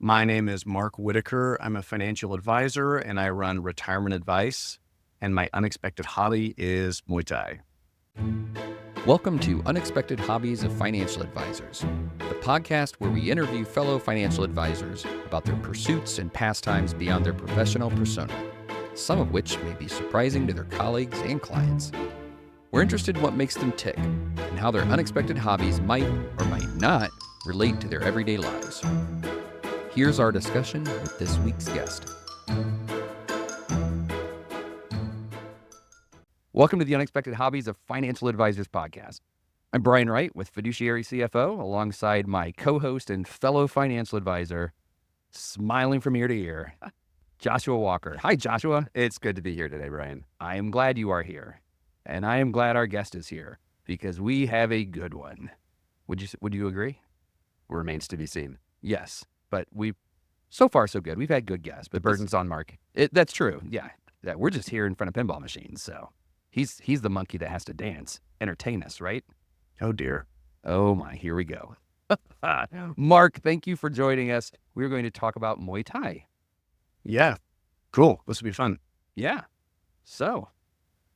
My name is Mark Whitaker. I'm a financial advisor and I run retirement advice. And my unexpected hobby is Muay Thai. Welcome to Unexpected Hobbies of Financial Advisors, the podcast where we interview fellow financial advisors about their pursuits and pastimes beyond their professional persona, some of which may be surprising to their colleagues and clients. We're interested in what makes them tick and how their unexpected hobbies might or might not relate to their everyday lives. Here's our discussion with this week's guest. Welcome to the Unexpected Hobbies of Financial Advisors podcast. I'm Brian Wright with Fiduciary CFO alongside my co-host and fellow financial advisor, smiling from ear to ear, Joshua Walker. Hi, Joshua. It's good to be here today, Brian. I am glad you are here, and I am glad our guest is here because we have a good one. Would you agree? Remains to be seen. Yes, but so far so good. We've had good guests, but The burden's on Mark. That's true. Yeah, we're just here in front of pinball machines, so he's the monkey that has to dance, entertain us, right? Oh dear. Oh my, here we go. Mark, thank you for joining us. We're going to talk about Muay Thai. Yeah. Cool. This will be fun. Yeah. So,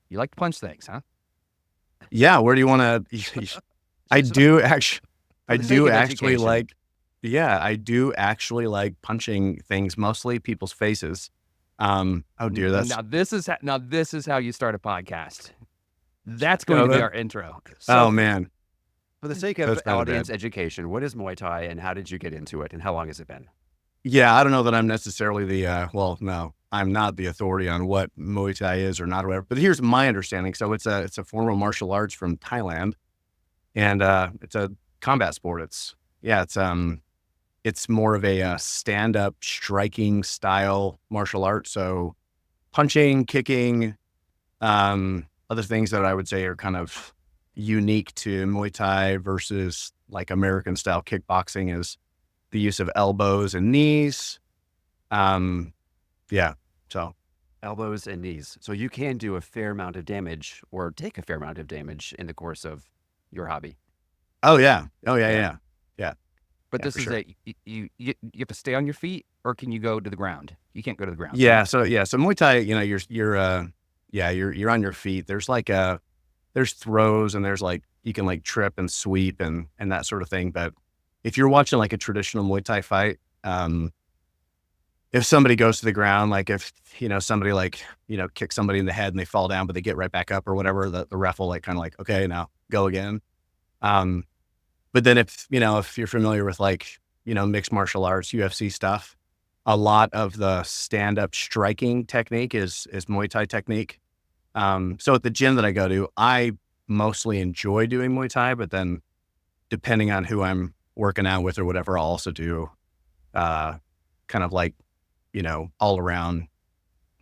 you like to punch things, huh? Yeah. Where do you want to? I do actually like punching things, mostly people's faces. Oh dear. Now this is how you start a podcast. That's going to be our intro. So, oh man. For the sake of audience education, what is Muay Thai and how did you get into it and how long has it been? Yeah, I don't know that I'm necessarily I'm not the authority on what Muay Thai is or not or whatever, but here's my understanding. So it's a form of martial arts from Thailand, and it's a combat sport. It's more of a stand-up striking style martial art. So punching, kicking, other things that I would say are kind of unique to Muay Thai versus like American style kickboxing is the use of elbows and knees. So elbows and knees. So you can do a fair amount of damage or take a fair amount of damage in the course of your hobby. Oh yeah. But yeah, this is sure. you have to stay on your feet, or can you go to the ground? You can't go to the ground. Yeah. So Muay Thai, you're on your feet. There's there's throws and there's you can trip and sweep and that sort of thing. But if you're watching a traditional Muay Thai fight, if somebody goes to the ground, if somebody kicks somebody in the head and they fall down, but they get right back up or whatever, the ref will okay, now go again. But then if you're familiar with mixed martial arts, UFC stuff, a lot of the stand-up striking technique is Muay Thai technique. So at the gym that I go to, I mostly enjoy doing Muay Thai, but then depending on who I'm working out with or whatever, I'll also do all around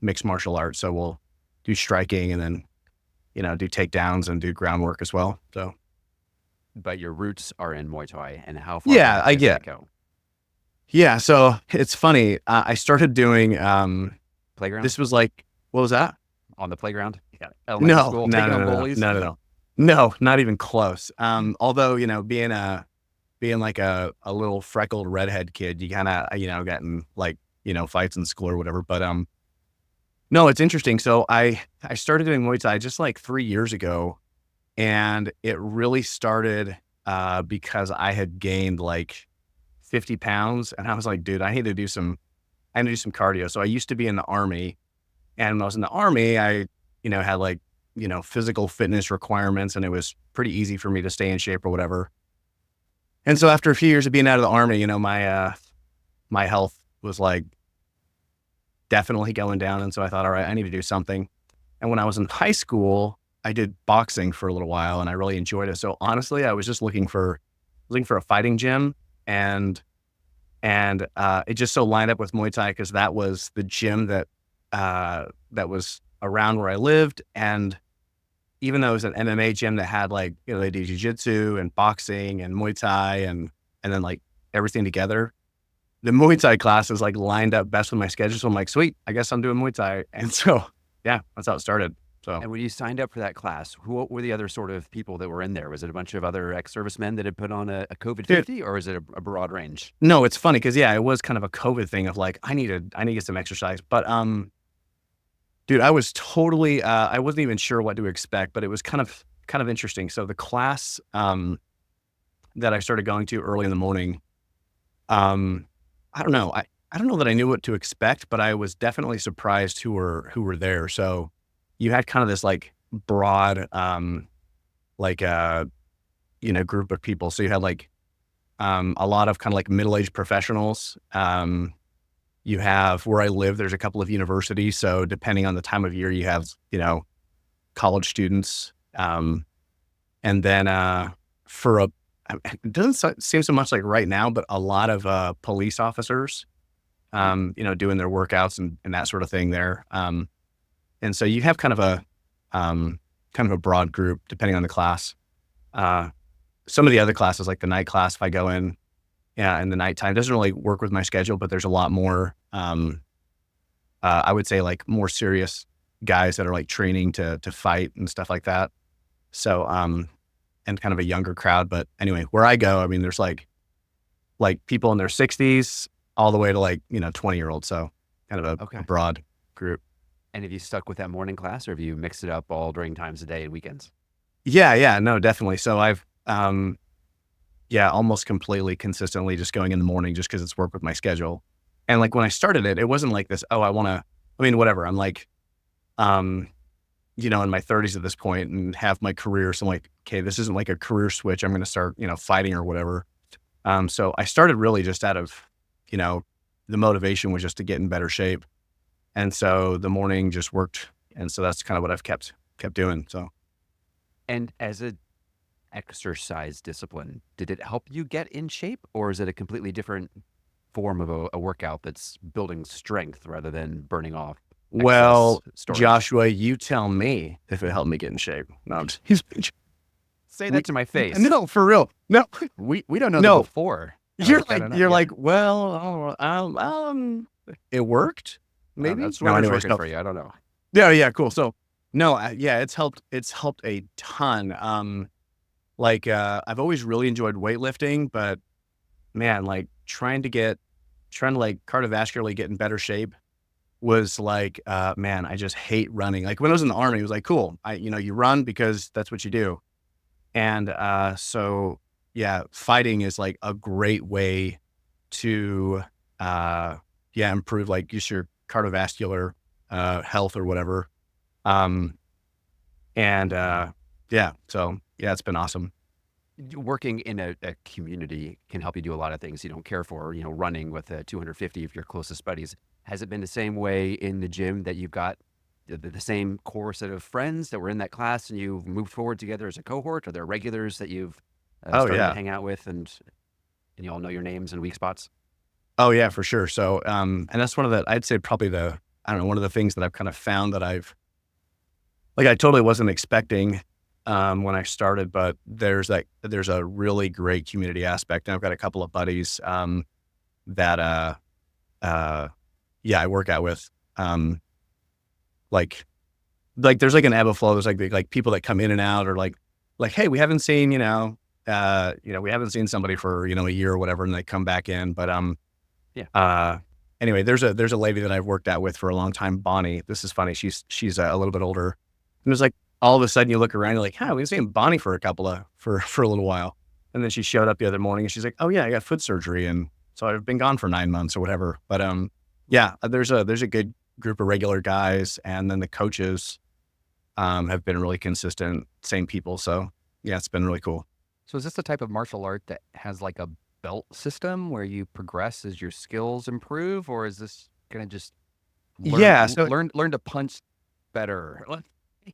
mixed martial arts. So we'll do striking and then, do takedowns and do groundwork as well. So. But your roots are in Muay Thai, and how far I does get. that go? Yeah, so it's funny. I started doing Playground? This was what was that? On the playground? Yeah. No, not even close. Although being a little freckled redhead kid, you kind of got in fights in school or whatever. But no, it's interesting. So I started doing Muay Thai just 3 years ago. And it really started because I had gained 50 pounds. And I was like, dude, I need to do some cardio. So I used to be in the Army. And when I was in the Army, I, had physical fitness requirements. And it was pretty easy for me to stay in shape or whatever. And so after a few years of being out of the Army, my health was definitely going down. And so I thought, all right, I need to do something. And when I was in high school, I did boxing for a little while and I really enjoyed it. So honestly, I was just looking for a fighting gym and it just so lined up with Muay Thai because that was the gym that was around where I lived. And even though it was an MMA gym that had they did jiu-jitsu and boxing and Muay Thai and then everything together, the Muay Thai classes lined up best with my schedule. So I'm like, sweet, I guess I'm doing Muay Thai. And so, yeah, that's how it started. So And when you signed up for that class, what were the other sort of people that were in there? Was it a bunch of other ex-servicemen that had put on a COVID dude, 50, or is it a broad range? no, it's funny because yeah, it was kind of a COVID thing of like I need to get some exercise. But dude, I was totally I wasn't even sure what to expect, but it was kind of interesting. So the class that I started going to early in the morning, um, I don't know. I don't know that I knew what to expect, but I was definitely surprised who were there. So you had kind of this like broad like group of people. So you had like a lot of kind of like middle-aged professionals. You have where I live, there's a couple of universities. So depending on the time of year, you have, college students. And then for a, it doesn't seem so much like right now, but a lot of police officers, doing their workouts and that sort of thing there. And so you have kind of a broad group depending on the class. Some of the other classes, like the night class, if I go in, yeah, in the nighttime, doesn't really work with my schedule, but there's a lot more, I would say like more serious guys that are like training to fight and stuff like that. So, and kind of a younger crowd. But anyway, where I go, I mean, there's like people in their 60s all the way to like, 20-year-olds. So kind of Okay. a broad group. And have you stuck with that morning class, or have you mixed it up all during times of day and weekends? Yeah, no, definitely. So I've, almost completely consistently just going in the morning just because it's work with my schedule. And like when I started it, it wasn't like this, oh, I mean, whatever. I'm like, in my 30s at this point and have my career. So I'm like, okay, this isn't like a career switch. I'm going to start, fighting or whatever. So I started really just out of, the motivation was just to get in better shape. And so the morning just worked. And so that's kind of what I've kept doing. So. And as a exercise discipline, did it help you get in shape, or is it a completely different form of a workout that's building strength rather than burning off Well, excess storage? Joshua, you tell me if it helped me get in shape. No, Say that to my face. no, for real. No, We don't know No. the before. you're I don't know. you're Yeah. like, well, it worked. Maybe. That's No, what anyways, working no. for you. I don't know. Yeah, cool. So, no, yeah, it's helped. It's helped a ton. I've always really enjoyed weightlifting, but man, like trying to like cardiovascularly get in better shape was like, man, I just hate running. Like when I was in the army, it was like, cool. You run because that's what you do. And, so yeah, fighting is like a great way to, improve like just your cardiovascular, health or whatever. Um, and, so yeah, it's been awesome. Working in a community can help you do a lot of things you don't care for, running with 250 of your closest buddies. Has it been the same way in the gym, that you've got the same core set of friends that were in that class and you've moved forward together as a cohort? Are there regulars that you've Oh started to yeah. hang out with, and you all know your names and weak spots? Oh yeah, for sure. So, and that's I'd say probably I don't know, one of the things that I've kind of found that I totally wasn't expecting, when I started, but there's a really great community aspect. And I've got a couple of buddies, that, I work out with, like, there's like an ebb and flow. There's like people that come in and out or like, hey, we haven't seen, we haven't seen somebody for, a year or whatever, and they come back in. But, Yeah. anyway, there's a lady that I've worked out with for a long time, Bonnie. This is funny. She's a little bit older. And it's like all of a sudden you look around, you're like, huh, we've seen Bonnie for a little while. And then she showed up the other morning and she's like, oh yeah, I got foot surgery. And so I've been gone for 9 months or whatever. But, there's a good group of regular guys. And then the coaches, have been really consistent, same people. So yeah, it's been really cool. So is this the type of martial art that has like a belt system where you progress as your skills improve, or is this gonna just Yeah. So learn to punch better?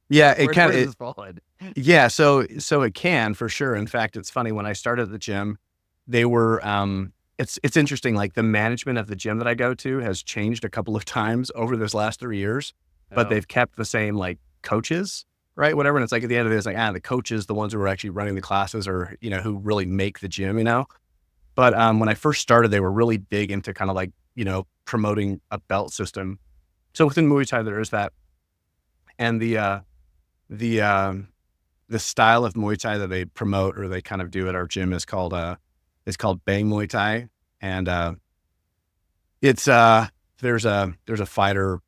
yeah, it Where kind does of, this fall in? yeah. So it can for sure. In fact, it's funny when I started at the gym, they were, it's interesting. Like the management of the gym that I go to has changed a couple of times over this last 3 years, but Oh, they've kept the same like coaches, right? Whatever. And it's like at the end of it, it's like, the coaches, the ones who are actually running the classes or, who really make the gym. But, when I first started, they were really big into kind of like, promoting a belt system. So within Muay Thai, there is that. And the style of Muay Thai that they promote or they kind of do at our gym is called Bang Muay Thai, and it's there's a fighter,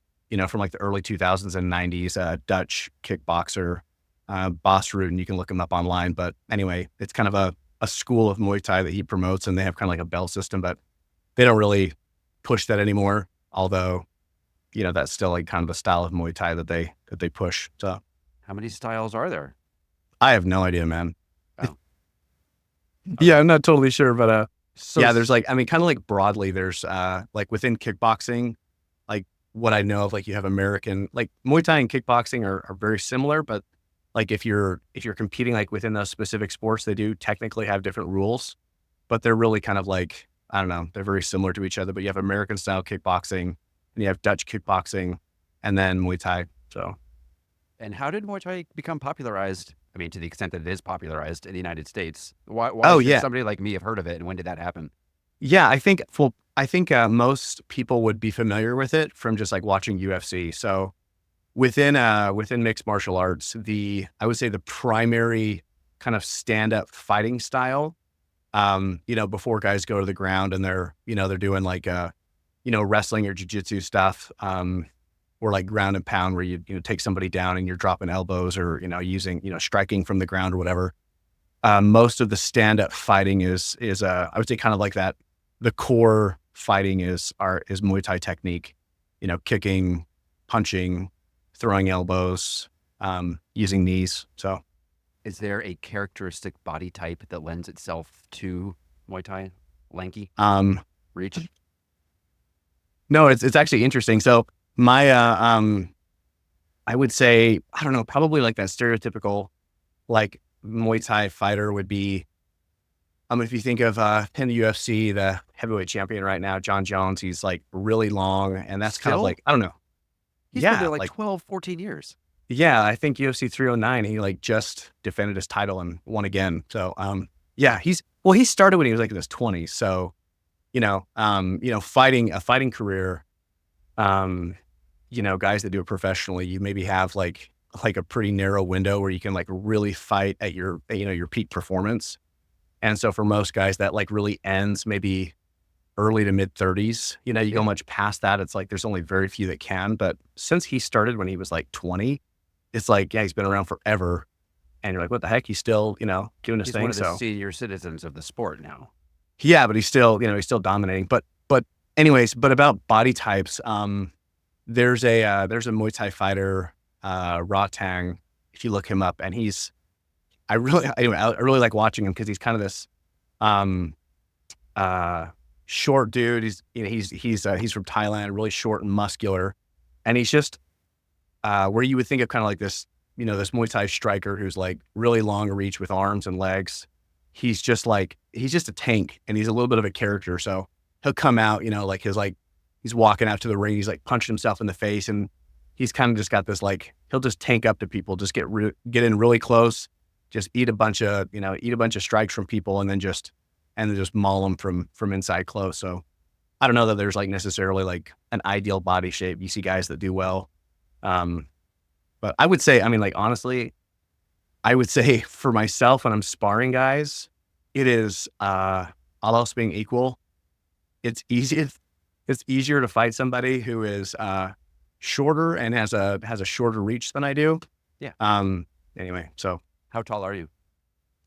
from like the early 2000s and 90s, Dutch kickboxer, Bas Rutten. You can look him up online, but anyway, it's kind of a school of Muay Thai that he promotes, and they have kind of like a bell system, but they don't really push that anymore. Although, that's still like kind of the style of Muay Thai that they push. So How many styles are there? I have no idea, man. Oh, Yeah, I'm not totally sure, but So yeah, there's like, I mean, kind of like broadly, there's like within kickboxing, like what I know of, like you have American, like Muay Thai and kickboxing are very similar, but like if you're competing like within those specific sports, they do technically have different rules, but they're really kind of like, I don't know, they're very similar to each other. But you have American style kickboxing, and you have Dutch kickboxing, and then Muay Thai. So and how did Muay Thai become popularized? I mean, to the extent that it is popularized in the United States, why oh should yeah, somebody like me have heard of it, and when did that happen? yeah, I think most people would be familiar with it from just like watching UFC. So within mixed martial arts, I would say the primary kind of stand up fighting style, before guys go to the ground and they're doing like wrestling or jiu-jitsu stuff, or like ground and pound where you take somebody down and you're dropping elbows or using striking from the ground or whatever. Most of the stand up fighting is I would say kind of like that. The core fighting is Muay Thai technique, kicking, punching, throwing elbows, using knees. So Is there a characteristic body type that lends itself to Muay Thai? Lanky, um, reach? no, it's actually interesting. So my I would say, I don't know, probably like that stereotypical like Muay Thai fighter would be, if you think of in the UFC, the heavyweight champion right now, John Jones, he's like really long, and that's kind of Still? like, I don't know. He's been Yeah, there like like 12, 14 years. yeah, I think UFC 309, he like just defended his title and won again. So yeah, he started when he was like in his 20s. So, fighting a fighting career, guys that do it professionally, you maybe have like a pretty narrow window where you can like really fight at your peak performance. And so for most guys that like really ends maybe early to mid 30s. You go Yeah. much past that, it's like there's only very few that can. But since he started when he was like 20, it's like, yeah, he's been around forever. And you're like, what the heck? He's still, doing his He's one thing. of the So senior citizens of the sport now. yeah, but he's still dominating. But anyways, but about body types, there's a Muay Thai fighter, Rotang. If you look him up, and I really like watching him because he's kind of this um short dude. He's from Thailand, really short and muscular, and he's just where you would think of kind of like this, this Muay Thai striker who's like really long reach with arms and legs. He's just a tank, and he's a little bit of a character. So he'll come out, he's walking out to the ring, he's like punching himself in the face, and he's kind of just got this like he'll just tank up to people, just get in really close, just eat a bunch of strikes from people, and then just maul them from inside close. So I don't know that there's like necessarily like an ideal body shape. You see guys that do well. But I would say, like, honestly, I would say for myself, when I'm sparring guys, it is, all else being equal, it's easier to fight somebody who is, shorter and has a shorter reach than I do. Yeah. Anyway, so How tall are you?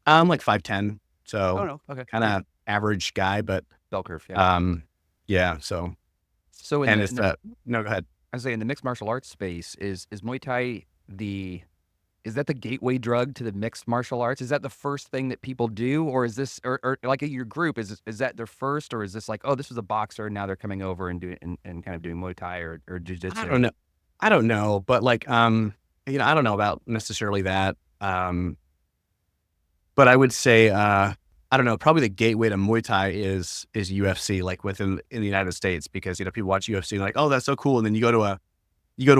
I'm like 5'10", Oh, so no. Okay. kind of average guy, but, Bell curve. Yeah. yeah, so, So and it's, no, go ahead. I say in the mixed martial arts space, is Muay Thai is that the gateway drug to the mixed martial arts? Is that the first thing that people do, or is this, or like your group, is that their first, or is this like, oh, this was a boxer, now they're coming over and doing and kind of doing Muay Thai or I jujitsu? don't know. I don't know, but like, I don't know about necessarily that. But I would say, I don't know, probably the gateway to Muay Thai is UFC, like in the United States, because, people watch UFC and like, oh, that's so cool. And then you go to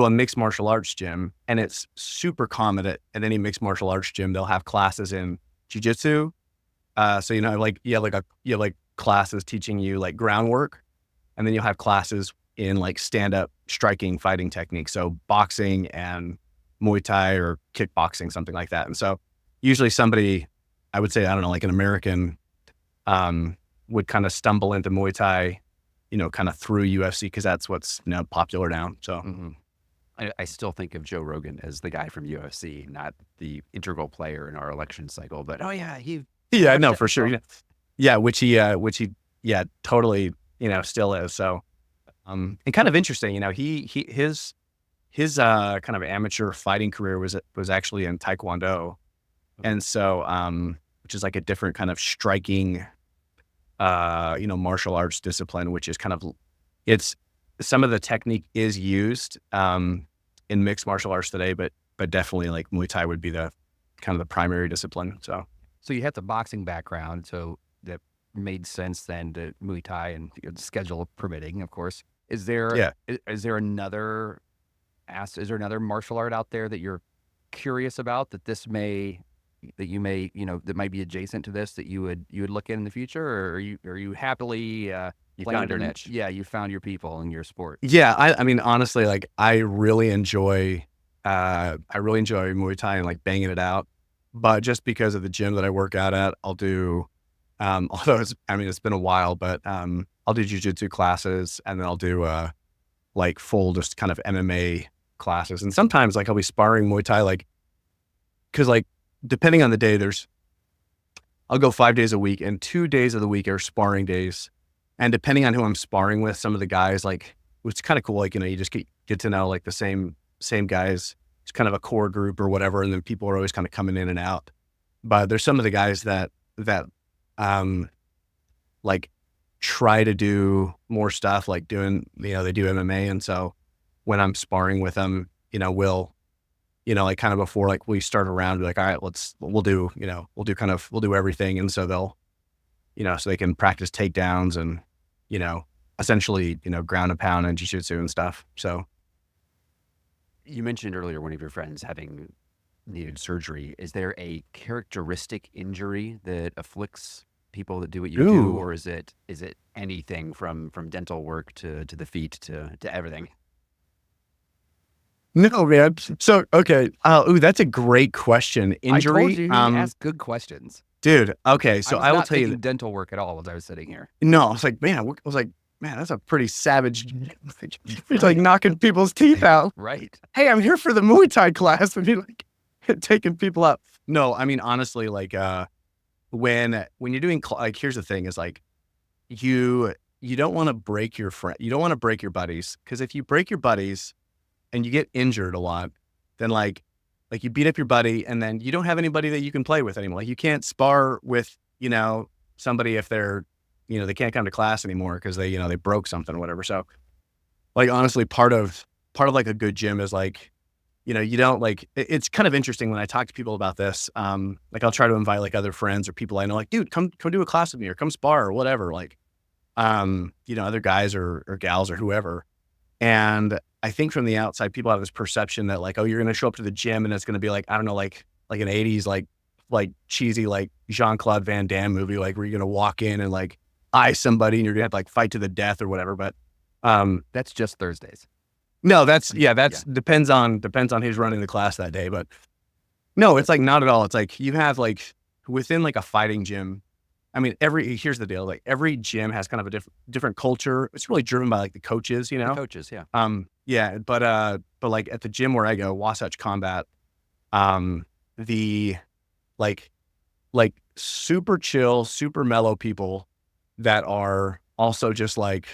a mixed martial arts gym, and it's super common at any mixed martial arts gym, they'll have classes in jiu-jitsu. So, you have like classes teaching you like groundwork, and then you'll have classes in like stand-up striking fighting techniques. So boxing and, Muay Thai or kickboxing, something like that. And so usually somebody, I would say, I don't know, like an American, would kind of stumble into Muay Thai, kind of through UFC because that's what's popular now. So I still think of Joe Rogan as the guy from UFC, not the integral player in our election cycle. But he yeah, no, for sure. Yeah, which he yeah, totally, still is. So and kind of interesting, his kind of amateur fighting career was actually in Taekwondo. And so which is like a different kind of striking martial arts discipline, which is kind of, it's some of the technique is used in mixed martial arts today, but definitely like Muay Thai would be the kind of the primary discipline. So you had the boxing background, so that made sense then to Muay Thai and schedule permitting, of course. Is there is there another martial art out there that you're curious about that that might be adjacent to this that you would look in the future, or are you happily you playing found your your niche. Yeah, you found your people in your sport. yeah, I mean, honestly, like I really enjoy Muay Thai and like banging it out. But just because of the gym that I work out at, I'll do, although it's been a while, but I'll do jujitsu classes, and then I'll do like full just kind of MMA classes. And sometimes like I'll be sparring Muay Thai, like, cause like depending on the day, I'll go 5 days a week, and 2 days of the week are sparring days. And depending on who I'm sparring with, some of the guys, like, it's kind of cool. Like, you just get to know like the same guys. It's kind of a core group or whatever. And then people are always kind of coming in and out. But there's some of the guys that like try to do more stuff, like doing, they do MMA. And so when I'm sparring with them, we'll, like kind of before, like we start a round, be like, all right, we'll do everything. And so they'll, so they can practice takedowns and, essentially, ground and pound and jiu-jitsu and stuff. So. You mentioned earlier one of your friends having needed surgery. Is there a characteristic injury that afflicts people that do what you do, or is it anything from dental work to the feet to everything? No, man. So, okay. That's a great question. Injury. I told you he asked good questions. Dude. Okay. So I will tell you dental work at all as I was sitting here. No, I was like, man, that's a pretty savage. He's like knocking people's teeth out. Right. Hey, I'm here for the Muay Thai class, and he like taking people out. No, I mean, honestly, like, when you're doing, like, here's the thing is like, you don't want to break your friend. You don't want to break your buddies. Cause if you break your buddies and you get injured a lot, then like you beat up your buddy, and then you don't have anybody that you can play with anymore. Like you can't spar with, somebody if they're, they can't come to class anymore because they broke something or whatever. So like, honestly, part of like a good gym is like, you don't like, it's kind of interesting when I talk to people about this. Like I'll try to invite like other friends or people I know, like, dude, come do a class with me or come spar or whatever. Like, other guys or gals or whoever. And I think from the outside, people have this perception that like, oh, you're going to show up to the gym and it's going to be like, I don't know, like an 80s, like cheesy, like Jean-Claude Van Damme movie, like where you're going to walk in and like eye somebody and you're going to have to like fight to the death or whatever. But, that's just Thursdays. No, depends on who's running the class that day. But no, it's like not at all. It's like you have like within like a fighting gym. I mean, here's the deal. Like every gym has kind of a different culture. It's really driven by like the coaches, The coaches, yeah. Yeah, but like at the gym where I go, Wasatch Combat, the like super chill, super mellow people that are also just like,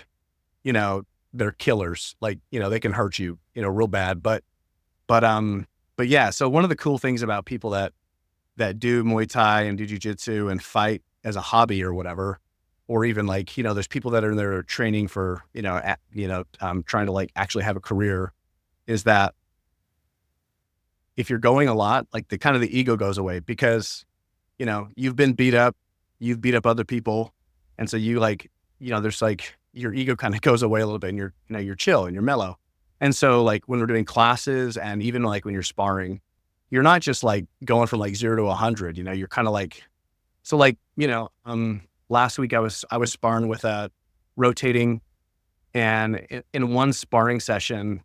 they're killers. Like, they can hurt you, real bad. But yeah. So one of the cool things about people that do Muay Thai and do jiu-jitsu and fight as a hobby or whatever, or even like, there's people that are in there training for, trying to like actually have a career, is that if you're going a lot, like the kind of the ego goes away because, you've been beat up, you've beat up other people. And so you like, there's like your ego kind of goes away a little bit and you're chill and you're mellow. And so like when we're doing classes and even like when you're sparring, you're not just like going from like 0 to 100, you're kind of like, so like, last week I was sparring with rotating, and in one sparring session,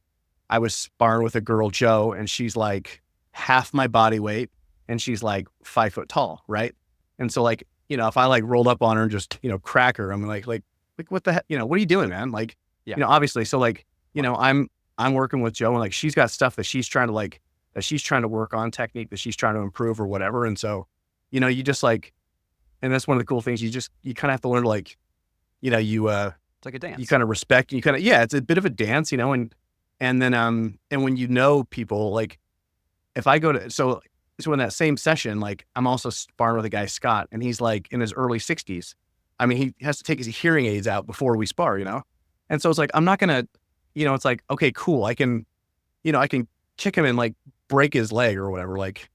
I was sparring with a girl, Joe, and she's like half my body weight and she's like 5 foot tall. Right. And so like, if I like rolled up on her and just, crack her, I'm like, what the heck, what are you doing, man? Like, Yeah. Obviously. So like, I'm working with Joe and like, she's got stuff that she's trying to work on, technique that she's trying to improve or whatever. And so, you just like, and that's one of the cool things. You kind of have to learn to like, It's like a dance. you kind of respect, yeah, it's a bit of a dance, and then, and when people, like if I go to, so in that same session, like I'm also sparring with a guy, Scott, and he's like in his early 60s. I mean, he has to take his hearing aids out before we spar, And so it's like, I'm not going to, it's like, okay, cool. I can kick him and like break his leg or whatever. Like,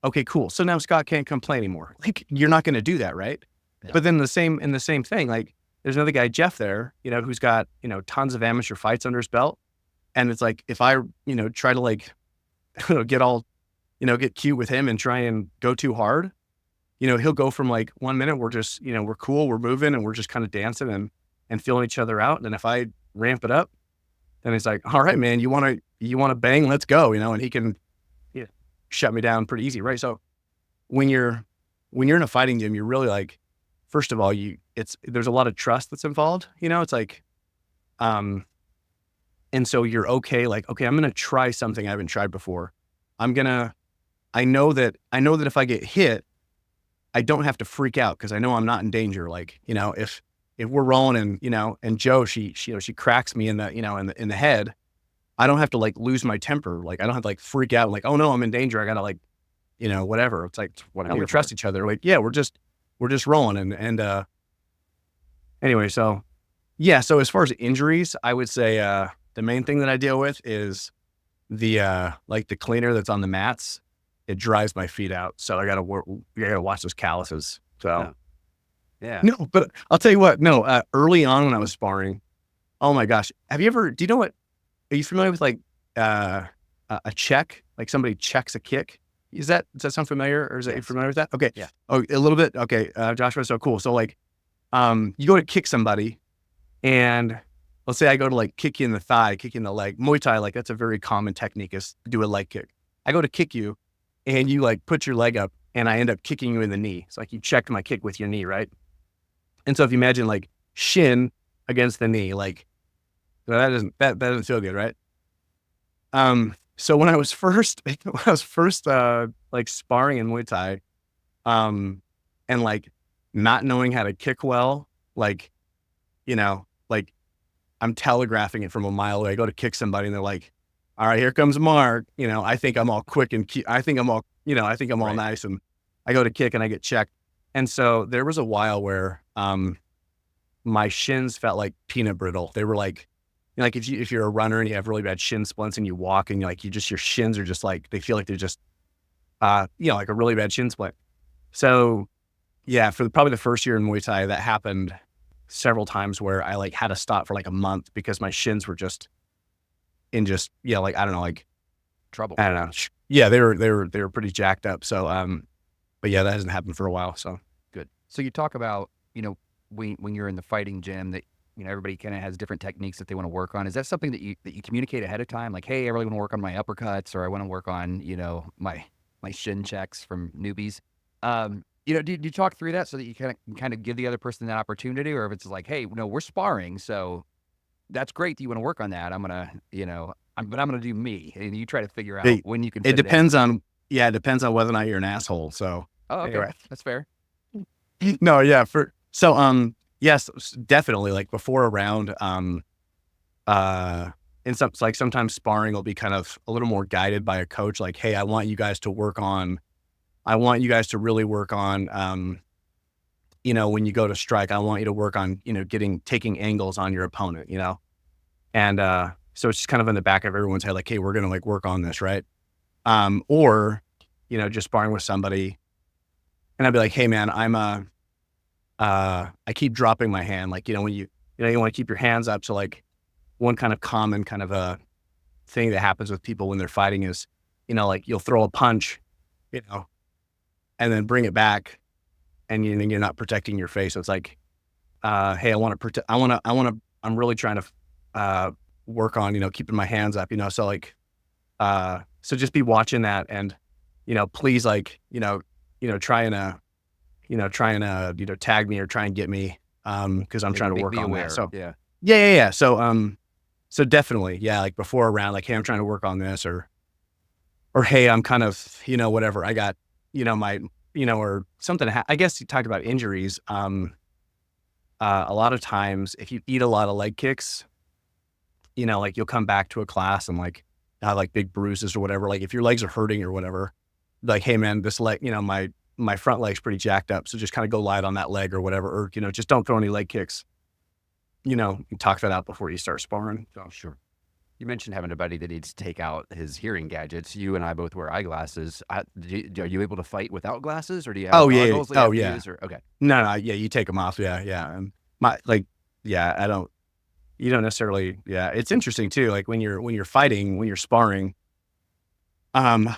okay, cool. So now Scott can't come play anymore. Like, you're not going to do that. Right. Yeah. But then in the same thing, like there's another guy, Jeff there, who's got, tons of amateur fights under his belt. And it's like, if I, try to like, get all, get cute with him and try and go too hard, he'll go from like 1 minute, we're just, we're cool, we're moving and we're just kind of dancing and feeling each other out. And then if I ramp it up, then he's like, all right, man, you want to bang, let's go, and he can shut me down pretty easy. Right. So when you're in a fighting gym, you're really like, first of all, there's a lot of trust that's involved, it's like, and so you're okay. Like, okay, I'm going to try something I haven't tried before. I know that if I get hit, I don't have to freak out because I know I'm not in danger. Like, if we're rolling and Joe, she cracks me in the head, I don't have to like lose my temper. Like, I don't have to like freak out. Like, oh no, I'm in danger. I gotta like, whatever. It's like, we trust each other. Like, yeah, we're just rolling. And anyway, so yeah. So as far as injuries, I would say, the main thing that I deal with is the like the cleaner that's on the mats. It dries my feet out. So I gotta watch those calluses. So yeah. No, but I'll tell you what, no, early on when I was sparring, oh my gosh. Do you know what, are you familiar with like, a check? Like somebody checks a kick? Does that sound familiar or is that you familiar with that? Okay. Yeah. Oh, a little bit. Okay. Joshua, so cool. So like, you go to kick somebody and let's say I go to like kick you in the thigh, kick you in the leg. Muay Thai, like that's a very common technique is to do a leg kick. I go to kick you and you like put your leg up and I end up kicking you in the knee. It's like you checked my kick with your knee, right? And so if you imagine like shin against the knee, like that doesn't feel good, right? So when I was first like sparring in Muay Thai, and like not knowing how to kick well, like, like I'm telegraphing it from a mile away. I go to kick somebody and they're like, all right, here comes Mark. I think I'm all quick and I think I'm all Right. nice. And I go to kick and I get checked. And so there was a while where, my shins felt like peanut brittle. They were like, like if you're a runner and you have really bad shin splints and you walk and your shins are just like, they feel like they're just, like a really bad shin splint. So yeah, for probably the first year in Muay Thai, that happened several times where I like had to stop for like a month because my shins were just like, I don't know, like Trouble. I don't know. Yeah, they were pretty jacked up. So, but yeah, that hasn't happened for a while. So Good. So you talk about, when you're in the fighting gym that, everybody kind of has different techniques that they want to work on. Is that something that you communicate ahead of time? Like, hey, I really want to work on my uppercuts or I want to work on, my shin checks from newbies. Do you talk through that so that you kind of give the other person that opportunity, or if it's like, hey, we're sparring, so that's great that you want to work on that. I'm gonna, but I'm gonna do me, and you try to figure out when you can. it depends on whether or not you're an asshole. So Oh, okay, anyway. that's fair. No, yeah, yes, definitely. Like before a round, and sometimes sparring will be kind of a little more guided by a coach. Like, hey, I want you guys to really work on, when you go to strike, I want you to work on, taking angles on your opponent, and so it's just kind of in the back of everyone's head, like, hey, we're gonna like work on this, right? Or just sparring with somebody, and I'd be like, hey, man, I keep dropping my hand. Like, when you want to keep your hands up. So like one kind of common kind of a thing that happens with people when they're fighting is, like you'll throw a punch, and then bring it back and you're not protecting your face. So it's like, hey, I'm really trying to, work on, keeping my hands up, so like, so just be watching that and, please like, try and tag me or try and get me, cause I'm trying to work Be on that. aware. So Yeah. yeah. So definitely, yeah, like before a round, like, hey, I'm trying to work on this or hey, I'm kind of, whatever. I got, my, or something. I guess you talked about injuries. A lot of times if you eat a lot of leg kicks, like you'll come back to a class and like have like big bruises or whatever. Like if your legs are hurting or whatever, like, hey man, this leg, my front leg's pretty jacked up. So just kind of go light on that leg or whatever, or, just don't throw any leg kicks, you talk that out before you start sparring. So. Sure. You mentioned having a buddy that needs to take out his hearing gadgets. You and I both wear eyeglasses. Are you able to fight without glasses, or do you have Oh yeah. goggles that you Oh have to yeah. use? Or okay, No, yeah, you take them off. Yeah. Yeah. And you don't necessarily, yeah. It's interesting too. Like when you're fighting, when you're sparring, you're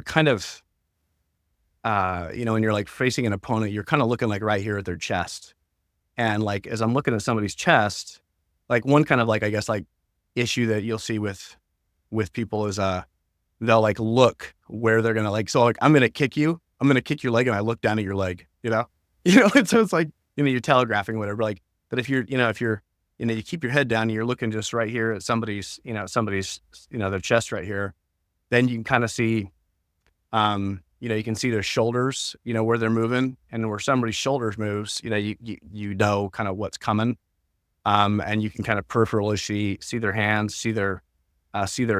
kind of, when you're like facing an opponent, you're kind of looking like right here at their chest. And like, as I'm looking at somebody's chest, like one kind of like, I guess like issue that you'll see with people is, they'll like look where they're going to like, so like, I'm going to kick you. I'm going to kick your leg. And I look down at your leg, and so it's like, you're telegraphing whatever, like, but if you're, you keep your head down and you're looking just right here at somebody's, their chest right here, then you can kind of see, you can see their shoulders, where they're moving, and where somebody's shoulders moves, you know kind of what's coming. And you can kind of peripherally see their hands, see their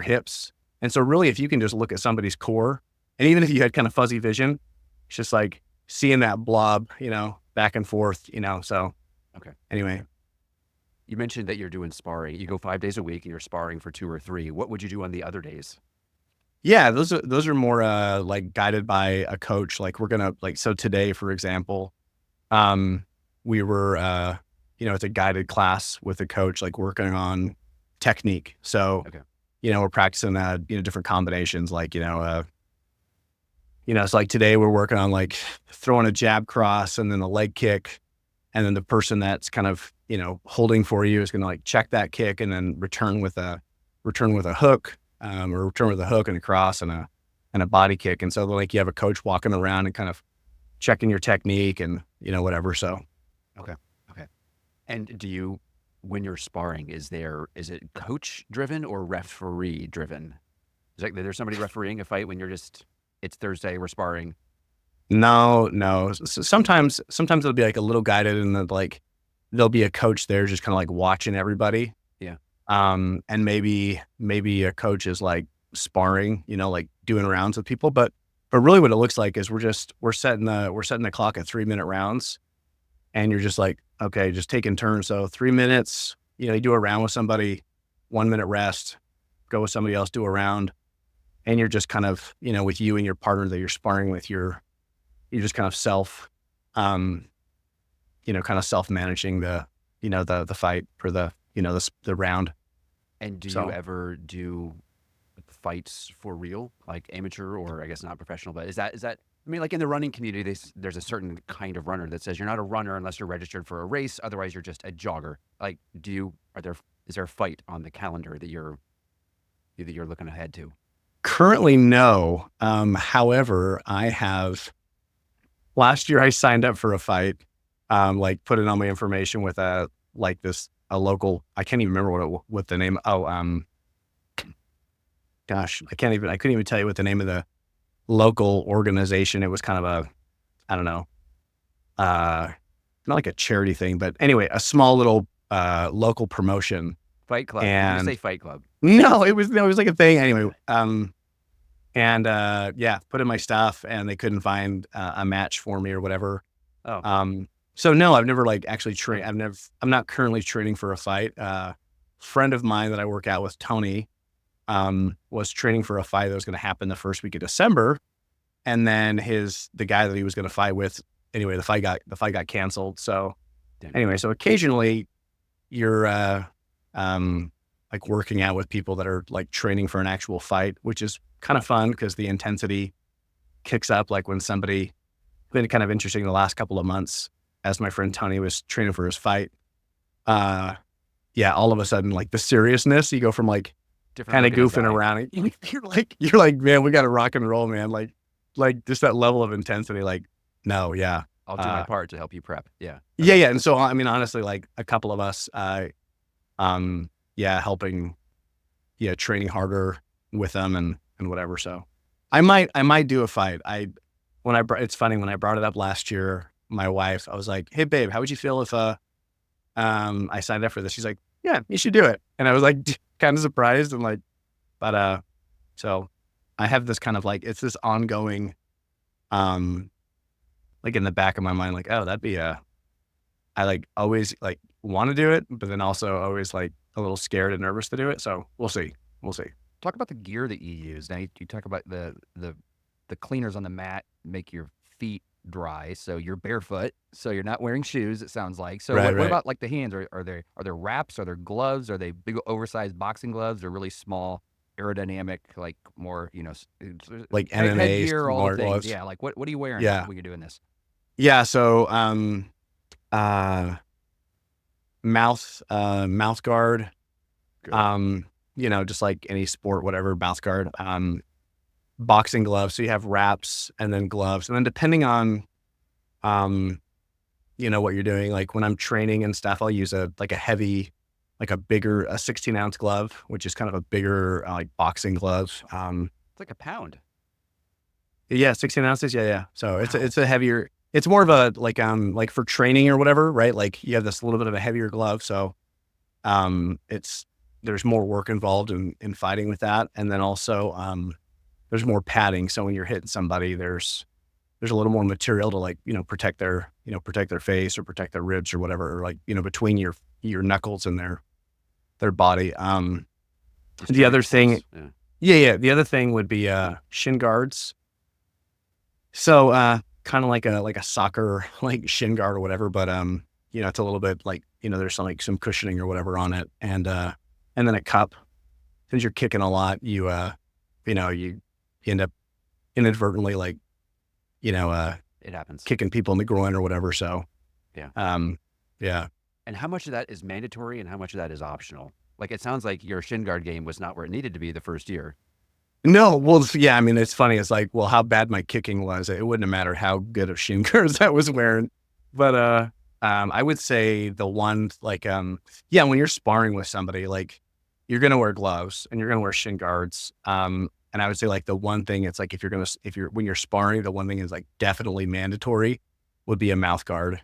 hips. And so really, if you can just look at somebody's core, and even if you had kind of fuzzy vision, it's just like seeing that blob, back and forth, so. okay. Anyway. You mentioned that you're doing sparring. You go 5 days a week and you're sparring for 2 or 3. What would you do on the other days? Yeah, those are more like guided by a coach. Like we're gonna like, so today, for example, we were it's a guided class with a coach, like working on technique. So Okay. we're practicing different combinations, like it's like today we're working on like throwing a jab cross and then a leg kick, and then the person that's kind of holding for you is gonna like check that kick and then return with a hook. Or return with a hook and a cross and a body kick. And so like you have a coach walking around and kind of checking your technique and, whatever. So. Okay. And when you're sparring, is it coach driven or referee driven? Is like there's somebody refereeing a fight when it's Thursday, we're sparring? No. Sometimes it'll be like a little guided, and then like there'll be a coach there just kind of like watching everybody. Yeah. And maybe a coach is like sparring, like doing rounds with people, but really what it looks like is we're setting the clock at 3-minute rounds, and you're just like, okay, just taking turns. So 3 minutes, you do a round with somebody, 1 minute rest, go with somebody else, do a round. And you're just kind of, with you and your partner that you're sparring with, you're just kind of kind of self-managing the fight for the round. And do So. you ever do fights for real, like amateur, or I guess not professional, but is that, I mean, like in the running community, there's a certain kind of runner that says you're not a runner unless you're registered for a race. Otherwise you're just a jogger. Like, is there a fight on the calendar that you're looking ahead to? Currently, no. However, last year I signed up for a fight, like put in all my information with a local, I can't even remember what the name. Oh, gosh, I couldn't even tell you what the name of the local organization. It was kind of I don't know, not like a charity thing, but anyway, a small little, local promotion. Fight club. You And say fight club. no, it was like a thing anyway. Put in my stuff and they couldn't find a match for me or whatever. Oh. So no, I've never like actually trained. I'm not currently training for a fight. Friend of mine that I work out with, Tony, was training for a fight that was going to happen the first week of December. And then the guy that he was going to fight with, anyway, the fight got canceled. So Damn. anyway, so occasionally you're, like working out with people that are like training for an actual fight, which is kind of fun because the intensity kicks up. Like when somebody, been kind of interesting the last couple of months as my friend Tony was training for his fight. all of a sudden, like the seriousness, you go from like Different kind of look in his goofing eye. around. And you're like, man, we got to rock and roll, man. Like just that level of intensity. Like, no, yeah. I'll do my part to help you prep. Yeah. Yeah, yeah. And so, I mean, honestly, like a couple of us, helping, training harder with them and whatever. So I might do a fight. It's funny, when I brought it up last year, my wife, I was like, hey babe, how would you feel if, I signed up for this? She's like, yeah, you should do it. And I was like, kind of surprised and like, but, so I have this kind of like, it's this ongoing, like in the back of my mind, like, oh, I like always like want to do it, but then also always like a little scared and nervous to do it. So we'll see. Talk about the gear that you use. Now you talk about the cleaners on the mat make your feet dry, so you're barefoot, so you're not wearing shoes. It sounds like. So what Right. about like the hands? Are there wraps? Are there gloves? Are they big oversized boxing gloves? Or really small, aerodynamic, like more Like MMA, headgear, all the smart things. gloves. Yeah, like what are you wearing Yeah. when you're doing this? Yeah. So, mouth guard, Good. just like any sport, whatever, mouth guard, boxing gloves. So you have wraps and then gloves. And then depending on, what you're doing, like when I'm training and stuff, I'll use a heavy, like a 16-ounce glove, which is kind of a bigger, like boxing glove. It's like a pound. Yeah, 16 ounces. Yeah. Yeah. So Wow. it's a heavier, it's more of a, like for training or whatever, right? Like you have this little bit of a heavier glove. So, there's more work involved in fighting with that. And then also, there's more padding. So when you're hitting somebody, there's a little more material to like, protect their face or protect their ribs or whatever, or like, between your knuckles and their body. The other thing, Yeah. the other thing would be, shin guards. So, kind of like a soccer, like shin guard or whatever, but, it's a little bit like, there's some cushioning or whatever on it. And then a cup, since you're kicking a lot, you end up inadvertently like, It happens. kicking people in the groin or whatever. So, Yeah. yeah. And how much of that is mandatory and how much of that is optional? Like it sounds like your shin guard game was not where it needed to be the first year. No, well, yeah, I mean, it's funny. It's like, well, how bad my kicking was. It wouldn't have mattered how good of shin guards I was wearing. But, I would say the one, like, when you're sparring with somebody, like, you're going to wear gloves and you're going to wear shin guards. And I would say like the one thing, it's like, when you're sparring, the one thing is like definitely mandatory would be a mouth guard.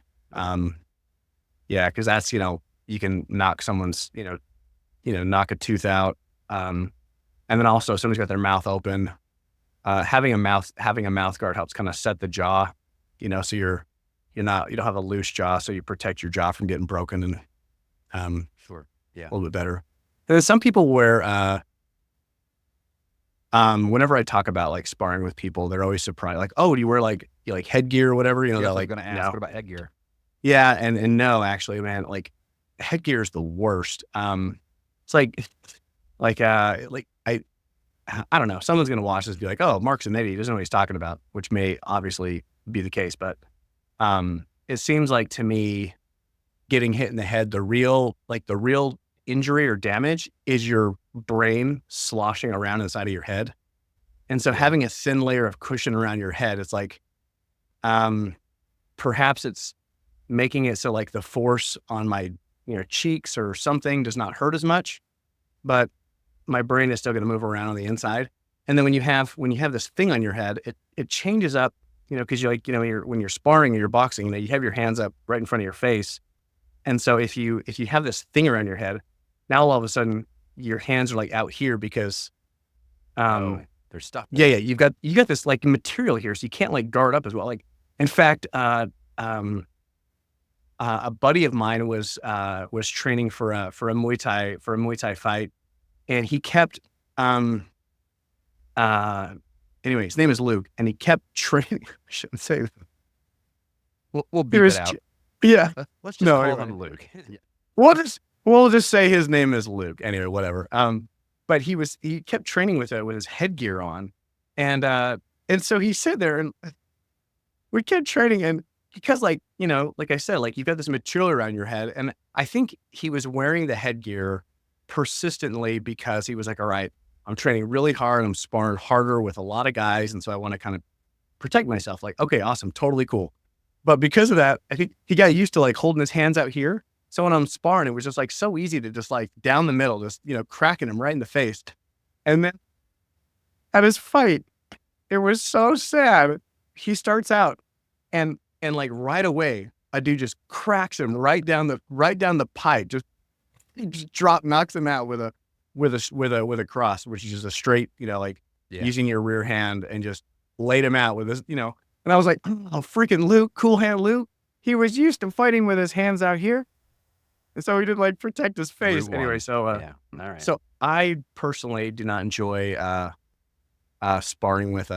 Yeah, cause that's, you can knock someone's, knock a tooth out. And then also if somebody's got their mouth open, having a mouth guard helps kind of set the jaw, so you don't have a loose jaw. So you protect your jaw from getting broken and, Sure. Yeah. a little bit better. And then some people wear, whenever I talk about like sparring with people, they're always surprised. Like, oh, do you wear like headgear or whatever? Yeah, they're I was like, going to ask, no. what about headgear? Yeah. And no, actually, man, like headgear is the worst. It's like I don't know. Someone's going to watch this and be like, oh, Mark's an idiot. He doesn't know what he's talking about, which may obviously be the case. But, it seems like to me, getting hit in the head, the real injury or damage is your brain sloshing around inside of your head. And so having a thin layer of cushion around your head, it's like, perhaps it's making it so like the force on my, cheeks or something does not hurt as much, but my brain is still going to move around on the inside. And then when you have this thing on your head, it changes up, cause you're like, when you're sparring or you're boxing, you have your hands up right in front of your face. And so if you have this thing around your head, now all of a sudden your hands are like out here because, there's stuff. yeah, you got this like material here. So you can't like guard up as well. Like, in fact, a buddy of mine was training for a Muay Thai fight. And he kept, anyway, his name is Luke, and he kept training. I shouldn't say that. We'll beat it out. Yeah. Let's just No, call anyway. him Luke. We'll just say his name is Luke. Anyway, whatever. But he kept training with his headgear on. And so he sat there and we kept training and because like, like I said, like you've got this material around your head. And I think he was wearing the headgear persistently because he was like, all right, I'm training really hard. I'm sparring harder with a lot of guys. And so I want to kind of protect myself. Like, okay, awesome. Totally cool. But because of that, I think he got used to like holding his hands out here. So when I'm sparring, it was just like so easy to just like down the middle, just, cracking him right in the face. And then at his fight, it was so sad. He starts out and like right away, a dude just cracks him right down the pipe. He just knocks him out with a cross, which is just a straight, like using your rear hand, and just laid him out with this, and I was like, oh, freaking Luke, Cool Hand Luke. He was used to fighting with his hands out here. And so he did like protect his face. Anyway, so, all right. So I personally do not enjoy, sparring with,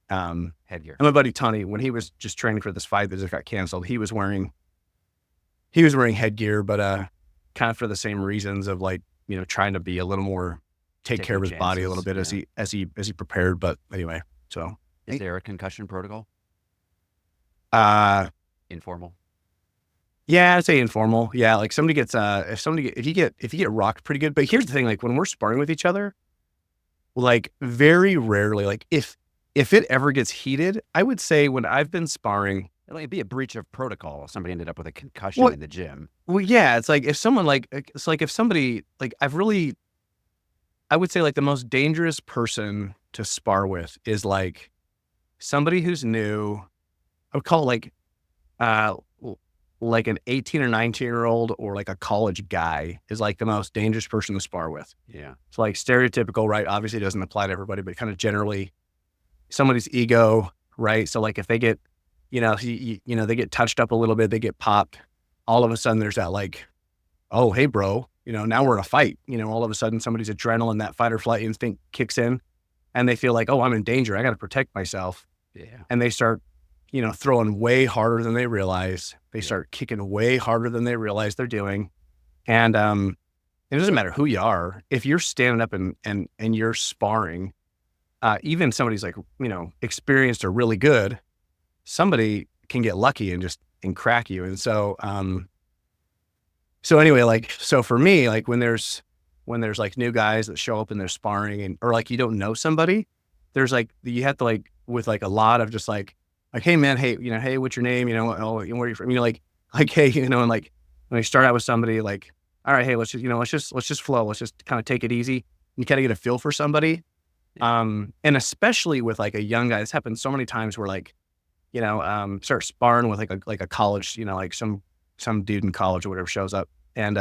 Headgear. and my buddy Tony, when he was just training for this fight that just got canceled, he was wearing headgear, but, kind of for the same reasons of like, trying to be a little more, take care of his body a little bit as he prepared. But anyway, so. Is there a concussion protocol? Informal? Yeah, I'd say informal. Yeah, like somebody gets if you get rocked pretty good. But here's the thing: like when we're sparring with each other, like very rarely, like if it ever gets heated, I would say when I've been sparring, It'd be a breach of protocol if somebody ended up with a concussion in the gym. well, yeah, it's like if someone if somebody like I would say like the most dangerous person to spar with is like somebody who's new. I would call it like an 18 or 19-year-old or like a college guy is like the most dangerous person to spar with. Yeah. It's like stereotypical, right? Obviously it doesn't apply to everybody, but kind of generally somebody's ego, right? So like if they get, they get touched up a little bit, they get popped, all of a sudden there's that like, oh, hey bro, now we're in a fight, all of a sudden somebody's adrenaline, that fight or flight instinct kicks in and they feel like, oh, I'm in danger. I got to protect myself. Yeah. And they start, throwing way harder than they realize. They start kicking way harder than they realize they're doing. And it doesn't matter who you are. If you're standing up and you're sparring, even somebody's like, experienced or really good, somebody can get lucky and crack you. And so, so anyway, like, so for me, like when there's like new guys that show up and they're sparring or like, you don't know somebody, there's like, you have to like, with like a lot of just like, hey man, hey, hey, what's your name? Where are you from? Like, hey, and like when I start out with somebody, like, all right, hey, let's just flow. Let's just kind of take it easy. You kind of get a feel for somebody. And especially with like a young guy, this happens so many times where like, start sparring with like a college, like some dude in college or whatever shows up and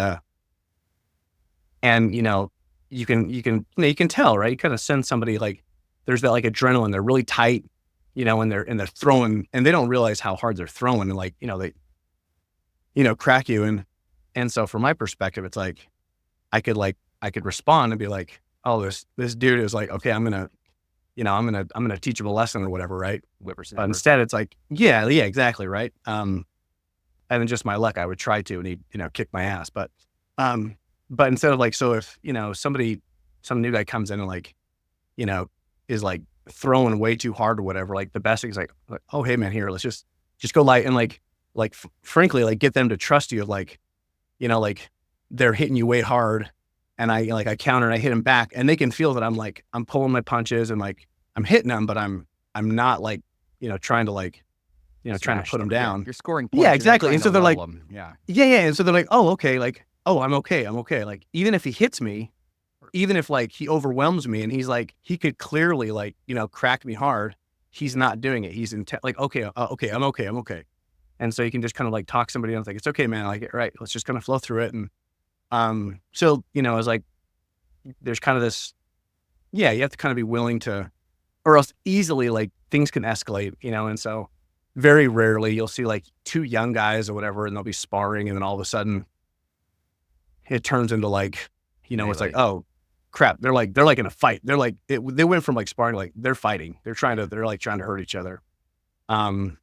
you can tell, right? You kind of sense somebody like there's that like adrenaline, they're really tight, and they're throwing and they don't realize how hard they're throwing and like, they, crack you. And so from my perspective, it's like, I could respond and be like, oh, this dude is like, okay, I'm going to teach him a lesson or whatever. Right. But instead it's like, yeah, exactly. Right. And then just my luck, I would try to, and he'd, kick my ass. But instead of like, so if, some new guy comes in and like, is like throwing way too hard or whatever, like the best thing is like, oh, hey man, here, let's just go light. And like, frankly, like get them to trust you of like, like they're hitting you way hard and I counter and I hit them back and they can feel that I'm pulling my punches and like, I'm hitting them, but I'm not like, trying to like, trying to put them down. You're scoring points. Yeah, exactly. And so they're like, yeah. And so they're like, oh, okay. Like, oh, I'm okay. Like, even if he hits me, even if like he overwhelms me and he's like, he could clearly like, crack me hard. He's not doing it. He's like, okay, okay, I'm okay. And so you can just kind of like talk somebody else like, it's okay, man. Like, right, let's just kind of flow through it. And, so, it's like, there's kind of this, you have to kind of be willing to, or else easily like things can escalate, and so very rarely you'll see like two young guys or whatever, and they'll be sparring. And then all of a sudden it turns into like, it's like, oh crap. They're like in a fight. They're like, they went from like sparring, like they're fighting. They're trying to hurt each other. Dang.